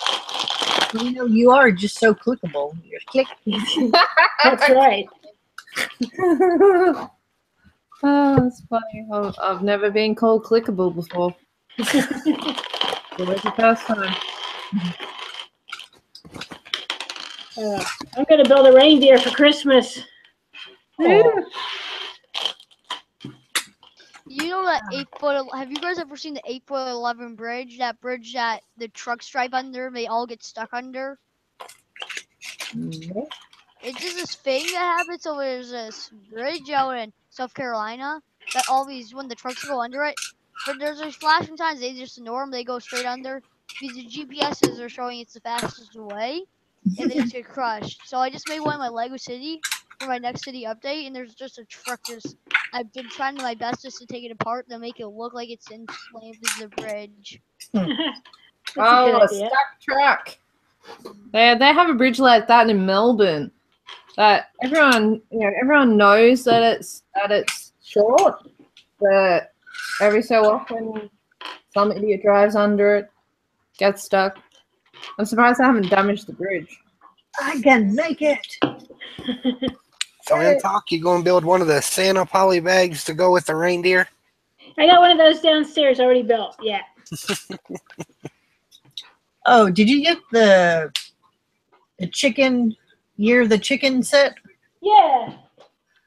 You know, you are just so clickable. You're click. That's right. Oh, that's funny. I've never been called clickable before. Always the first time. I'm going to build a reindeer for Christmas. Oh. you know that 8-foot? Have you guys ever seen the 8'11" bridge? That bridge that the trucks drive under, they all get stuck under. No. It's just this thing that happens. So there's this bridge out in South Carolina that when the trucks go under it, but there's flashing signs. They just ignore them. They go straight under because the GPSs are showing it's the fastest way, and they just get crushed. So I just made one in my Lego City for my next city update, and there's just a truck I've been trying my best just to take it apart to make it look like it's slammed into the bridge. That's Oh, a a good idea. stuck truck. They have a bridge like that in Melbourne. That everyone knows that it's short, but every so often some idiot drives under it, gets stuck. I'm surprised I haven't damaged the bridge. I can make it. So in talk, you going to build one of the Santa poly bags to go with the reindeer? I got one of those downstairs already built. Yeah. Oh, did you get the chicken? Year the chicken set? Yeah.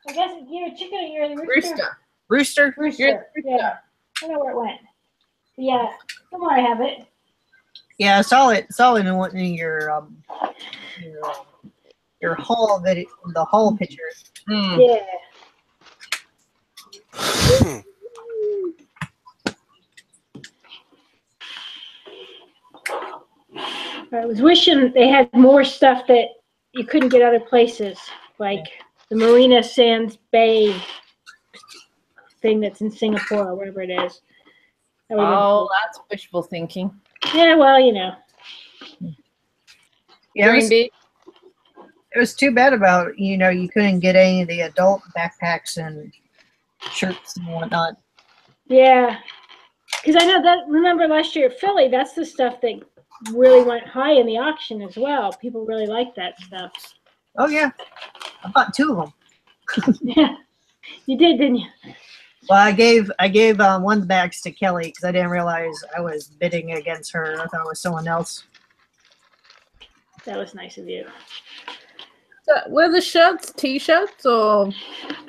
I guess you're a chicken or you're the rooster. Rooster? Rooster. Yeah. I don't know where it went. Yeah. Somewhere I have it. Yeah, I saw it in your haul the haul picture. Yeah. I was wishing they had more stuff that you couldn't get other places, like the Marina Sands Bay thing that's in Singapore or wherever it is. Oh, that's wishful thinking. Yeah, well, you know. Yeah, Green it was too bad about you couldn't get any of the adult backpacks and shirts and whatnot. Yeah, because I know that. Remember last year at Philly, that's the stuff that really went high in the auction as well. People really like that stuff. Oh yeah, I bought 2 of them. Yeah, you did, didn't you? Well, I gave one of the bags to Kelly because I didn't realize I was bidding against her. I thought it was someone else. That was nice of you. Were the shirts T-shirts or? They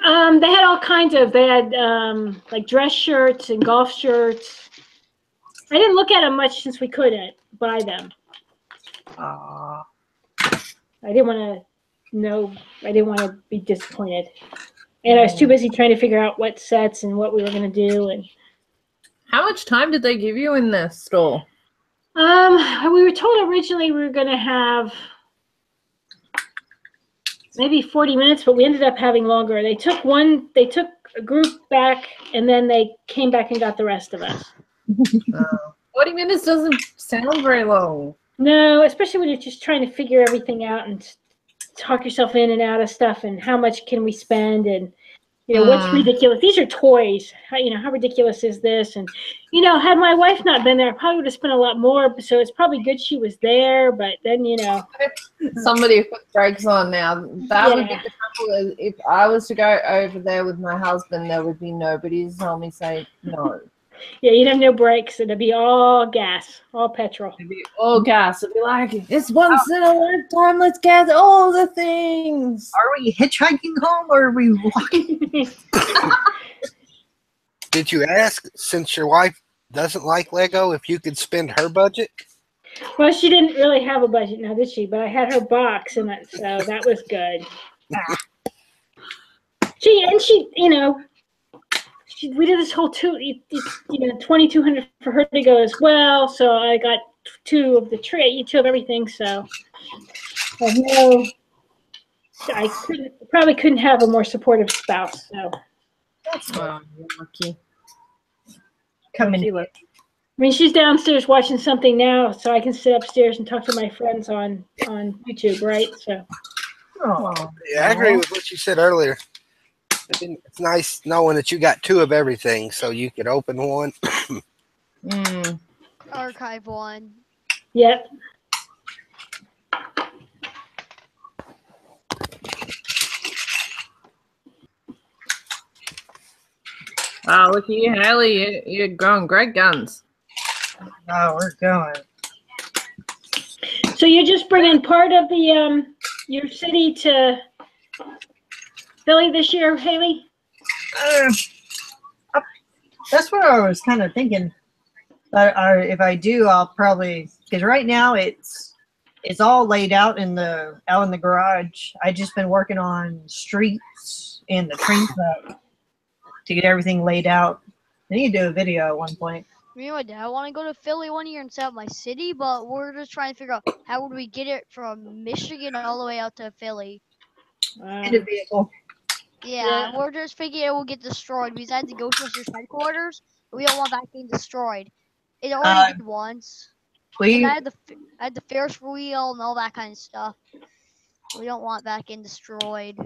had all kinds of. They had like dress shirts and golf shirts. I didn't look at them much since we couldn't, buy them. Aww. I didn't want to be disappointed. And I was too busy trying to figure out what sets and what we were going to do. And how much time did they give you in the store? we were told originally we were going to have maybe 40 minutes, but we ended up having longer. They took a group back, and then they came back and got the rest of us. 40 minutes doesn't sound very long. No, especially when you're just trying to figure everything out and talk yourself in and out of stuff, and how much can we spend, and what's ridiculous. These are toys. How ridiculous is this? And had my wife not been there, I probably would have spent a lot more. So it's probably good she was there. But then somebody put brakes on now. That would be the trouble. If I was to go over there with my husband, there would be nobody to tell me say no. Yeah, you'd have no brakes. It'd be all gas, all petrol. It'd be all gas. It'd be like, it's once in a lifetime. Let's get all the things. Are we hitchhiking home or are we walking? Did you ask, since your wife doesn't like Lego, if you could spend her budget? Well, she didn't really have a budget now, did she? But I had her box, and so that was good. We did this whole $2,200 for her to go as well. So I got two of everything. So I probably couldn't have a more supportive spouse. So that's you're lucky. I mean, she's downstairs watching something now, so I can sit upstairs and talk to my friends on YouTube, right? So. Yeah, I agree with what you said earlier. It's nice knowing that you got two of everything, so you could open one. Archive one. Yep. Wow, look at you, Haley. You're growing great guns. Oh, we're going. So you're just bringing part of the your city to Philly this year, Haley? That's what I was kind of thinking. But if I do, I'll probably, because right now it's all laid out in the garage. I just been working on streets and the train track to get everything laid out. I need to do a video at one point. Me and my dad want to go to Philly one year and set up my city, but we're just trying to figure out how would we get it from Michigan all the way out to Philly. In a vehicle. Yeah, we're just figuring it will get destroyed. We had the Ghostbusters headquarters, but we don't want that getting destroyed. It already did once. And I had the Ferris wheel and all that kind of stuff. We don't want that getting destroyed.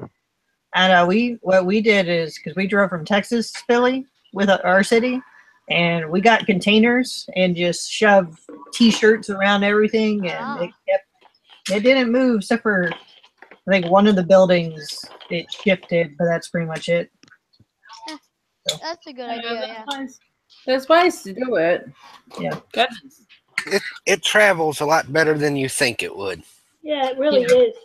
And what we did is, because we drove from Texas to Philly with our city, and we got containers and just shoved T-shirts around everything, and it didn't move except for, I think, one of the buildings it shifted, but that's pretty much it. That's a good idea. Yeah. There's ways to do it. Yeah. It travels a lot better than you think it would. Yeah, it really is.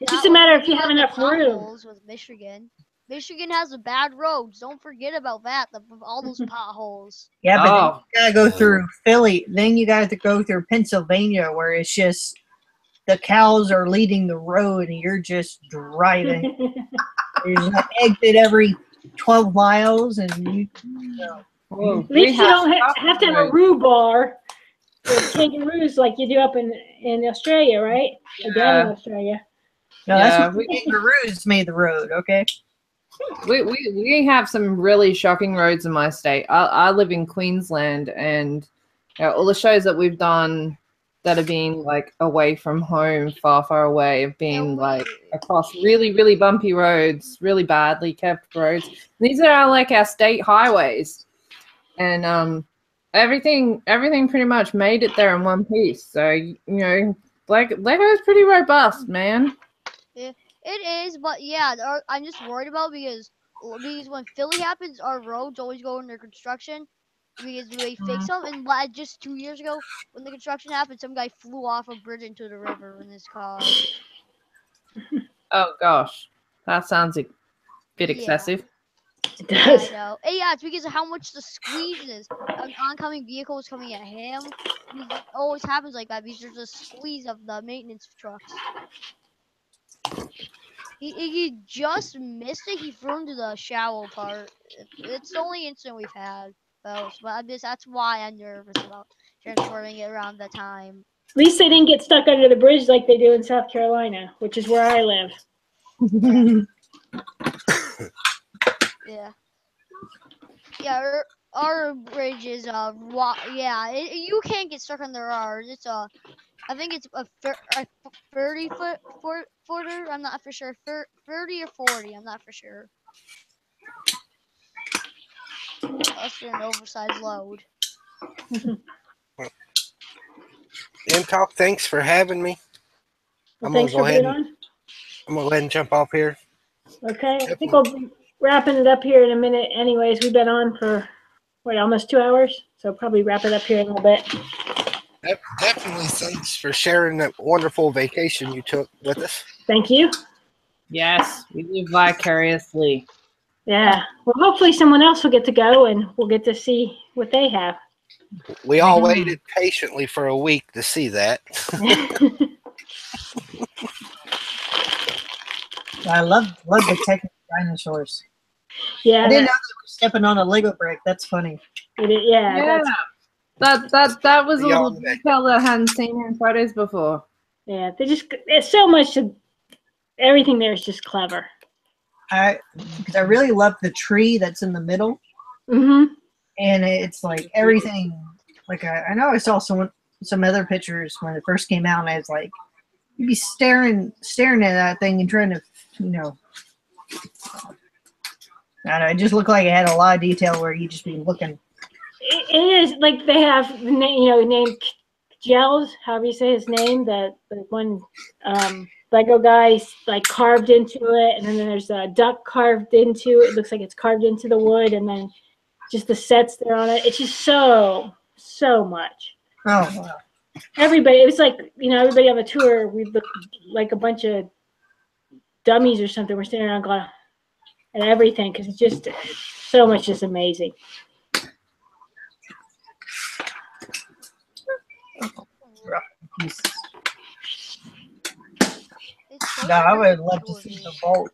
It's just a matter if you have enough room. With Michigan. Michigan has the bad roads. Don't forget about that. All those potholes. Yeah, but then you gotta go through Philly. Then you gotta go through Pennsylvania, where it's just the cows are leading the road, and you're just driving. There's an exit every 12 miles, and at least you don't have to have a rhubarb with kangaroos like you do up in Australia, right? Yeah. Or down in Australia. No, that's what kangaroos made the road, okay? We have some really shocking roads in my state. I live in Queensland, and all the shows that we've done that have been like away from home, far away, have been like across really, really bumpy roads, really badly kept roads. These are like our state highways, and everything pretty much made it there in one piece. So Lego is pretty robust, man. Yeah, it is, but yeah, I'm just worried about because when Philly happens, our roads always go under construction because they fix them. And just 2 years ago, when the construction happened, some guy flew off a bridge into the river in his car. Oh gosh, that sounds a bit excessive. It does. I know. And yeah, it's because of how much the squeeze is. An oncoming vehicle is coming at him. It always happens like that because there's a squeeze of the maintenance trucks. He just missed it. He flew into the shallow part. It's the only incident we've had, though. But that's why I'm nervous about transporting it around that time. At least they didn't get stuck under the bridge like they do in South Carolina, which is where I live. Yeah. Yeah, our bridge is you can't get stuck under ours. It's I think it's a 30-footer. I'm not for sure. 30 or 40. I'm not for sure. Unless they're an oversized load. Talk. Thanks for having me. Well, thanks for being on. I'm gonna go ahead and jump off here. Okay, I think we'll be wrapping it up here in a minute. Anyways, we've been on for almost 2 hours, so probably wrap it up here in a little bit. Definitely thanks for sharing that wonderful vacation you took with us. Thank you. Yes, we live vicariously. Yeah. Well, hopefully someone else will get to go and we'll get to see what they have. We all waited patiently for a week to see that. I love the technical dinosaurs. Yeah. I didn't know they were stepping on a Lego brick. That's funny. Yeah. That was a little detail that I hadn't seen in photos before. Yeah, it's so much everything there is just clever. Because I really love the tree that's in the middle. Mm-hmm. And it's like everything. Like I know I saw some other pictures when it first came out, and I was like, you'd be staring at that thing and trying to, I don't know, it just looked like it had a lot of detail where you just be looking. It is like they have named Gels, however you say his name, the one Lego guy like carved into it, and then there's a duck carved into it. It looks like it's carved into the wood, and then just the sets there on it. It's just so much. Oh wow. Everybody, it was like, everybody on the tour, we looked like a bunch of dummies or something. We're standing around going, and everything, because it's just so much is amazing. No, I would love to see the vault.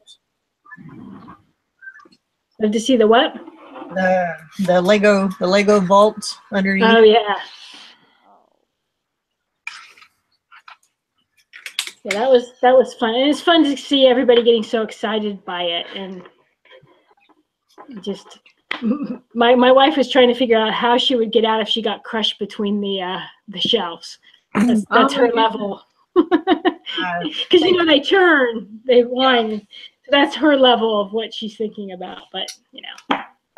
Love to see the what? The Lego vault underneath. Oh yeah. Yeah, that was fun, and it's fun to see everybody getting so excited by it, and just my wife was trying to figure out how she would get out if she got crushed between the shelves. That's her level, because they turn, they whine, so that's her level of what she's thinking about. But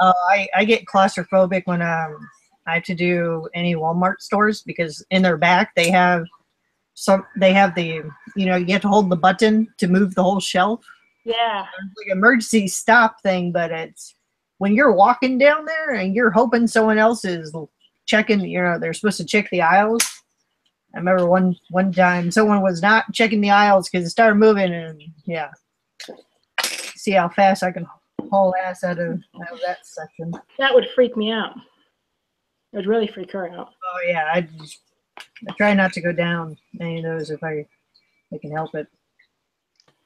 I get claustrophobic when I have to do any Walmart stores, because in their back they have the you have to hold the button to move the whole shelf. Yeah. It's like emergency stop thing, but it's when you're walking down there and you're hoping someone else is checking, they're supposed to check the aisles. I remember one time someone was not checking the aisles because it started moving, and see how fast I can haul ass out of that section. That would freak me out. It would really freak her out. Oh yeah, I try not to go down any of those if I can help it.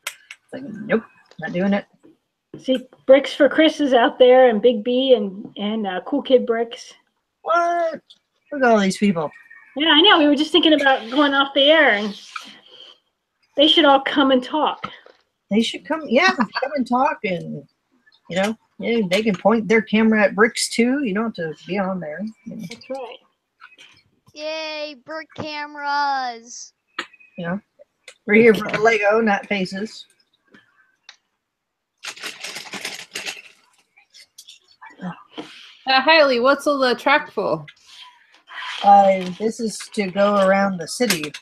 It's like, nope, not doing it. See, Bricks for Chris is out there, and Big B, and Cool Kid Bricks. What? Look at all these people. Yeah, I know. We were just thinking about going off the air, and they should all come and talk. They should come and talk, and they can point their camera at Bricks too. You don't have to be on there. That's right. Yay, brick cameras. We're here for the Lego, not faces. Haley, what's all the track for? This is to go around the city.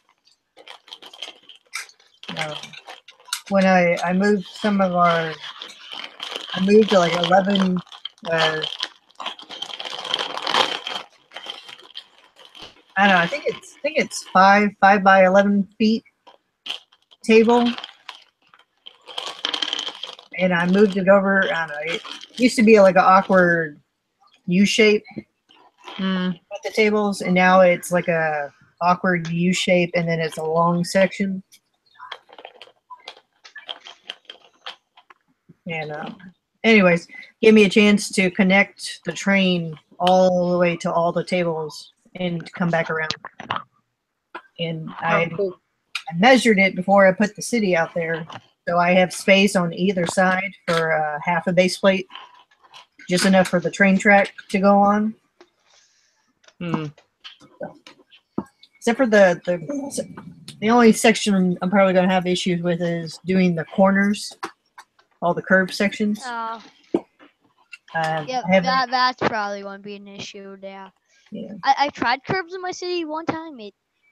When I moved I moved to like 11. I don't know. I think it's 5 by 11 feet table. and I moved it over. I don't know. It used to be like an awkward U shape with the tables, and now it's like a awkward U shape, and then it's a long section. And anyways, gave me a chance to connect the train all the way to all the tables and come back around. And I measured it before I put the city out there, so I have space on either side for half a base plate, just enough for the train track to go on. So, except for the only section I'm probably going to have issues with is doing the corners, all the curved sections. That's probably going to be an issue there. Yeah. I tried curves in my city one time.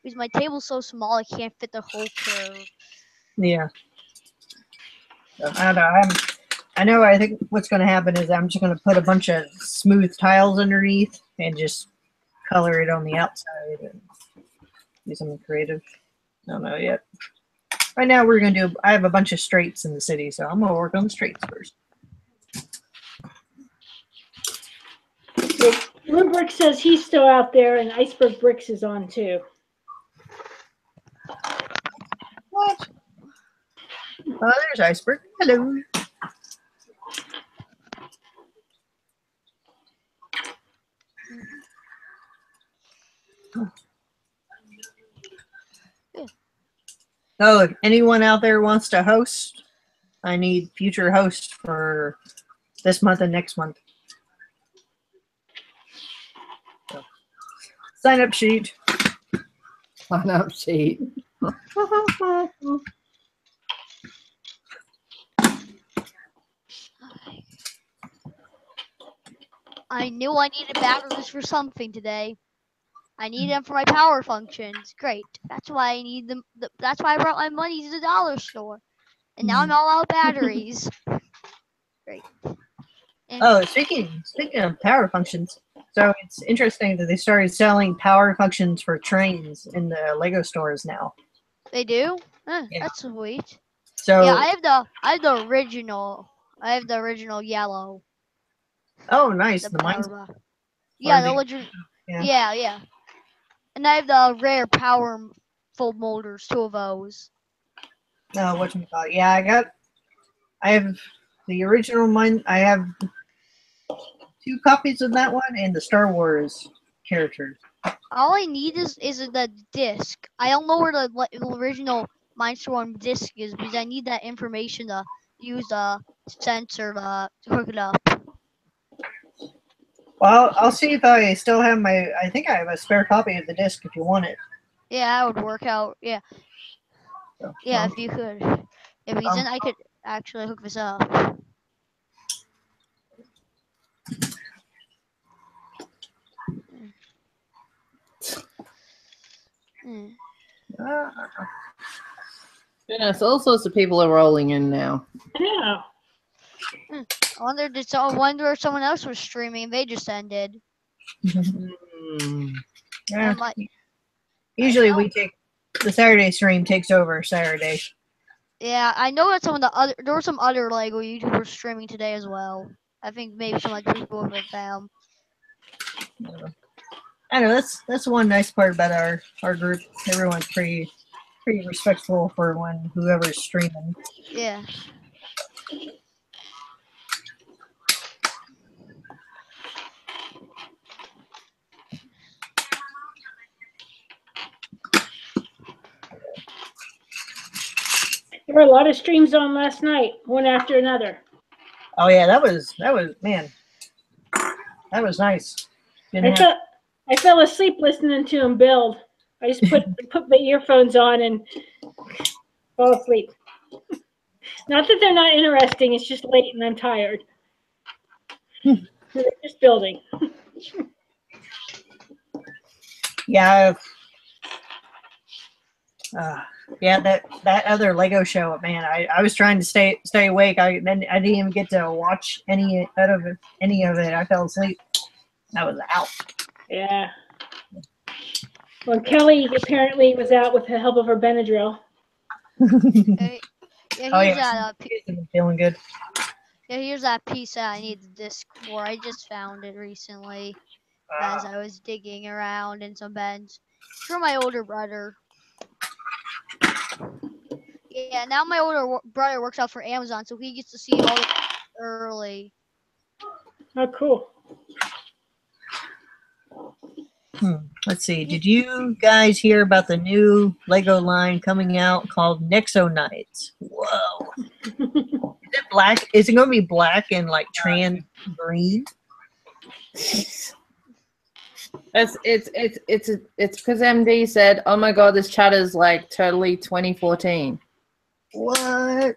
Because my table's so small, I can't fit the whole curve. Yeah. So, I don't know. I think what's going to happen is I'm just going to put a bunch of smooth tiles underneath and just color it on the outside and do something creative. I don't know yet. Right now we're going to do, I have a bunch of straights in the city, so I'm going to work on the straights first. Blue Brick says he's still out there, and Iceberg Bricks is on too. What? Oh, there's Iceberg. Hello. So if anyone out there wants to host, I need future hosts for this month and next month. So, sign up sheet. Sign up sheet. I knew I needed batteries for something today. I need them for my power functions. Great. That's why I need them. That's why I brought my money to the dollar store. And now I'm all out of batteries. Great. And Speaking of power functions, so it's interesting that they started selling power functions for trains in the Lego stores now. They do? Yeah. That's sweet. So yeah, I have the original. I have the original yellow. Oh, nice. The The mines. Yeah, the original. Yeah. Yeah. And I have the rare powerful molders, 2 of those. No, whatchamacallit. Yeah, I have the original mine. I have 2 copies of that one and the Star Wars characters. All I need is the disc. I don't know where the original Mindstorm disc is because I need that information to use the sensor to hook it up. Well, I'll see if I still have I think I have a spare copy of the disc if you want it. Yeah, that would work out. Yeah. So, Yeah, if you could. If he's in, I could actually hook this up. Goodness, all sorts of people are rolling in now. Yeah. I wonder if someone else was streaming. They just ended. Yeah. Usually the Saturday stream takes over Saturday. Yeah, I know that there were some other Lego YouTubers streaming today as well. I think maybe some other people have been found. I know that's one nice part about our group. Everyone's pretty respectful for whoever's streaming. Yeah. There were a lot of streams on last night, one after another. Oh yeah, that was man. That was nice. I fell asleep listening to him build. I just put my earphones on and fall asleep. Not that they're not interesting, it's just late and I'm tired. They're just building. Yeah. Yeah, that other Lego show, man. I was trying to stay awake. I didn't even get to watch any of it. I fell asleep. I was out. Yeah. Well, Kelly apparently was out with the help of her Benadryl. Yeah, Oh here's yeah, that. I'm feeling good. Yeah, here's that piece that I need the disc for. I just found it recently as I was digging around in some beds. It's for my older brother. Yeah, now my older brother works out for Amazon, so he gets to see all the early. Oh, cool. Let's see. Did you guys hear about the new Lego line coming out called Nexo Nights? Whoa! Is it black? Is it going to be black and like trans green? It's because MD said, "Oh my God, this chat is like totally 2014." What? And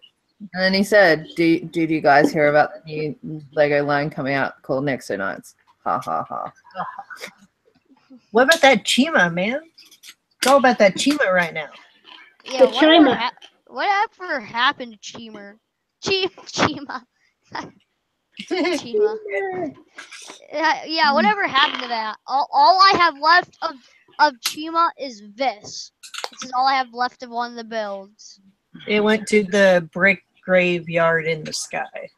then he said, "Did you guys hear about the new Lego line coming out called Nexo Nights?" Ha ha ha. What about that Chima, man? It's all about that Chima right now. Yeah, The Chima. whatever happened to Chima? Chima. Chima. Yeah, whatever happened to that? All I have left of Chima is this. This is all I have left of one of the builds. It went to the brick graveyard in the sky.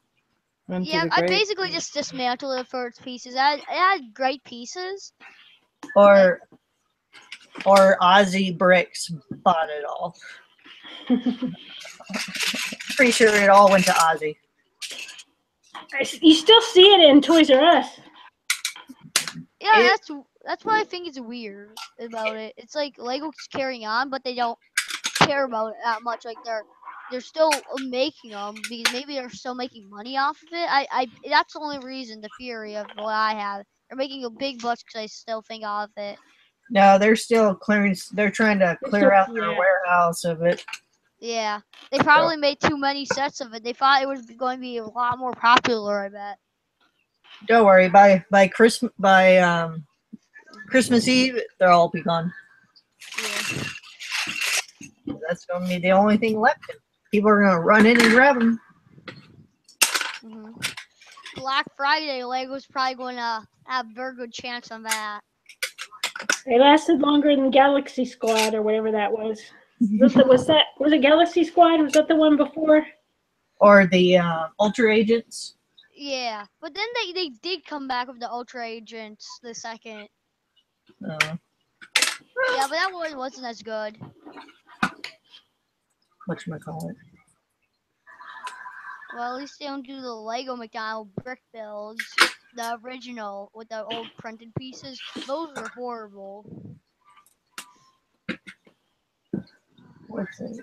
Yeah, I basically just dismantled it for its pieces. It had great pieces. Or Aussie Bricks bought it all. Pretty sure it all went to Aussie. You still see it in Toys R Us. Yeah, that's what I think is weird about it. It's like Lego's carrying on, but they don't care about it that much. Like they're still making them because maybe they're still making money off of it. That's the only reason, the theory of what I have. They're making a big bucks because I still think off it. No, they're still clearing. They're trying to clear out their warehouse of it. Yeah, they probably made too many sets of it. They thought it was going to be a lot more popular. I bet. Don't worry. By Christmas Eve, they'll all be gone. Yeah. That's going to be the only thing left. People are going to run in and grab them. Black Friday, Lego's probably going to have a very good chance on that. It lasted longer than Galaxy Squad or whatever that was. Was it Galaxy Squad? Was that the one before? Or the Ultra Agents? Yeah, but then they did come back with the Ultra Agents the second. Yeah, but that one wasn't as good. Whatchamacallit? Well, at least they don't do the Lego McDonald brick builds. The original with the old printed pieces. Those are horrible. What's it?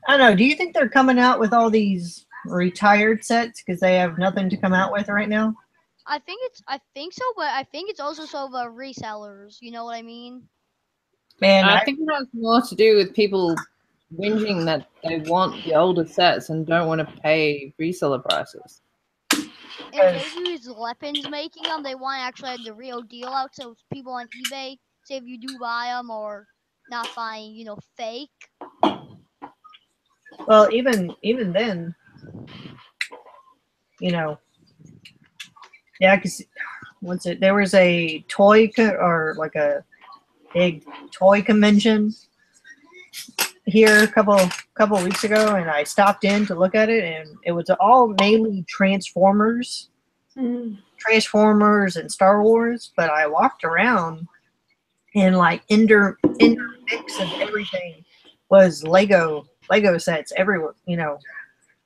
I don't know. Do you think they're coming out with all these retired sets because they have nothing to come out with right now? I think so, but I think it's also so the resellers. You know what I mean? Man, I think it has more to do with people whinging that they want the older sets and don't want to pay reseller prices. And maybe it's Lepin's making them. They want to actually have the real deal out, so people on eBay, say if you do buy them or not buying, fake. Well, even then, yeah, because there was a toy or like a big toy convention here a couple weeks ago, and I stopped in to look at it, and it was all mainly Transformers, Transformers and Star Wars. But I walked around, and like inter mix of everything was Lego sets everywhere.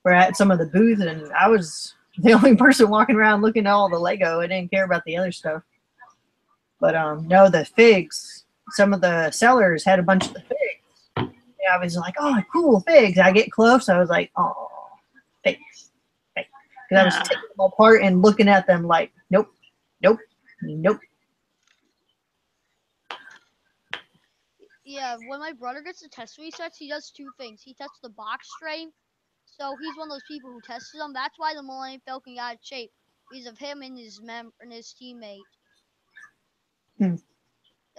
We're at some of the booths, and I was the only person walking around looking at all the Lego. I didn't care about the other stuff. But no, the figs. Some of the sellers had a bunch of the figs. I was like, oh, cool, figs. I get close. I was like, oh, figs. Because I was taking them apart and looking at them like, nope, nope, nope. Yeah, when my brother gets the test resets, he does two things. He tests the box strength. So he's one of those people who tests them. That's why the Millennium Falcon got out of shape. Because of him and his teammate. Because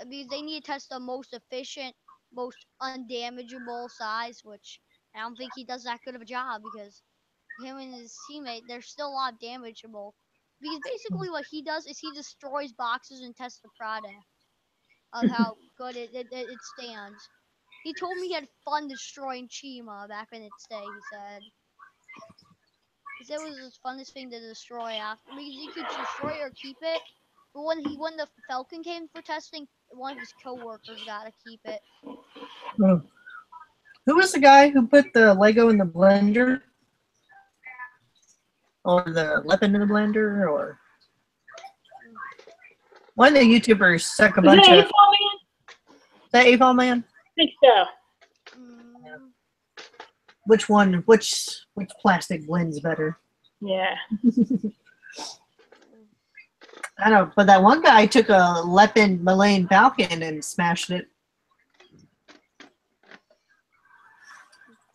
they need to test the most efficient, most undamageable size, which I don't think he does that good of a job because him and his teammate, they're still a lot damageable. Because basically what he does is he destroys boxes and tests the product of how good it stands. He told me he had fun destroying Chima back in its day. He said it was the funnest thing to destroy after, because you could destroy or keep it. But when the Falcon came for testing, one of his coworkers got to keep it. Oh. Who was the guy who put the Lego in the blender? Or the weapon in the blender? Or one of the YouTubers stuck a bunch of. Is that AFOL Man? I think so. Which one? Which plastic blends better? Yeah. I don't know, but that one guy took a Lepin Malayan Falcon and smashed it.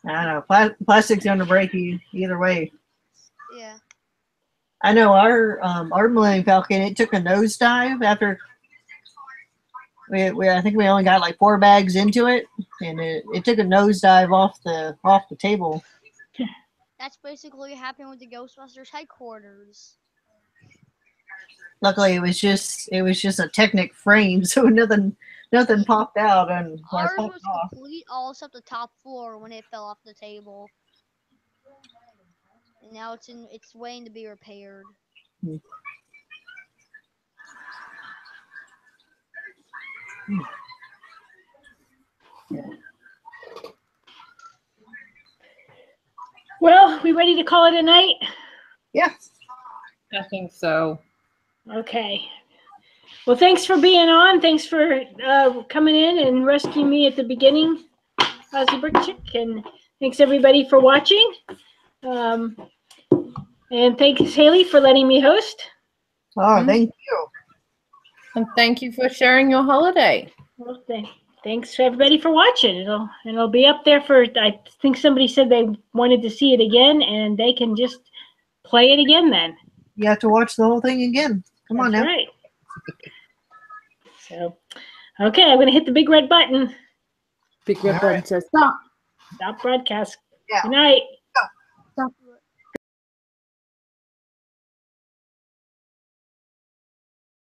I don't know. Plastic's gonna break you either way. Yeah. I know our Millennium Falcon. It took a nosedive after. I think we only got like 4 bags into it, and it took a nosedive off the table. That's basically what happened with the Ghostbusters headquarters. Luckily, it was just a Technic frame, so nothing popped out and ours popped was off. complete, all except the top floor when it fell off the table. And now it's waiting to be repaired. Well, we ready to call it a night? Yeah. I think so. Okay. Well, thanks for being on. Thanks for coming in and rescuing me at the beginning, Ozzy Brick Chick, and thanks everybody for watching. And thanks, Haley, for letting me host. Oh, thank you. And thank you for sharing your holiday. Well, thanks to everybody for watching. It'll be up there for, I think somebody said they wanted to see it again, and they can just play it again then. You have to watch the whole thing again. Come on now. That's right. So, okay, I'm going to hit the big red button. Big red button says stop. Stop broadcast. Yeah. Good night.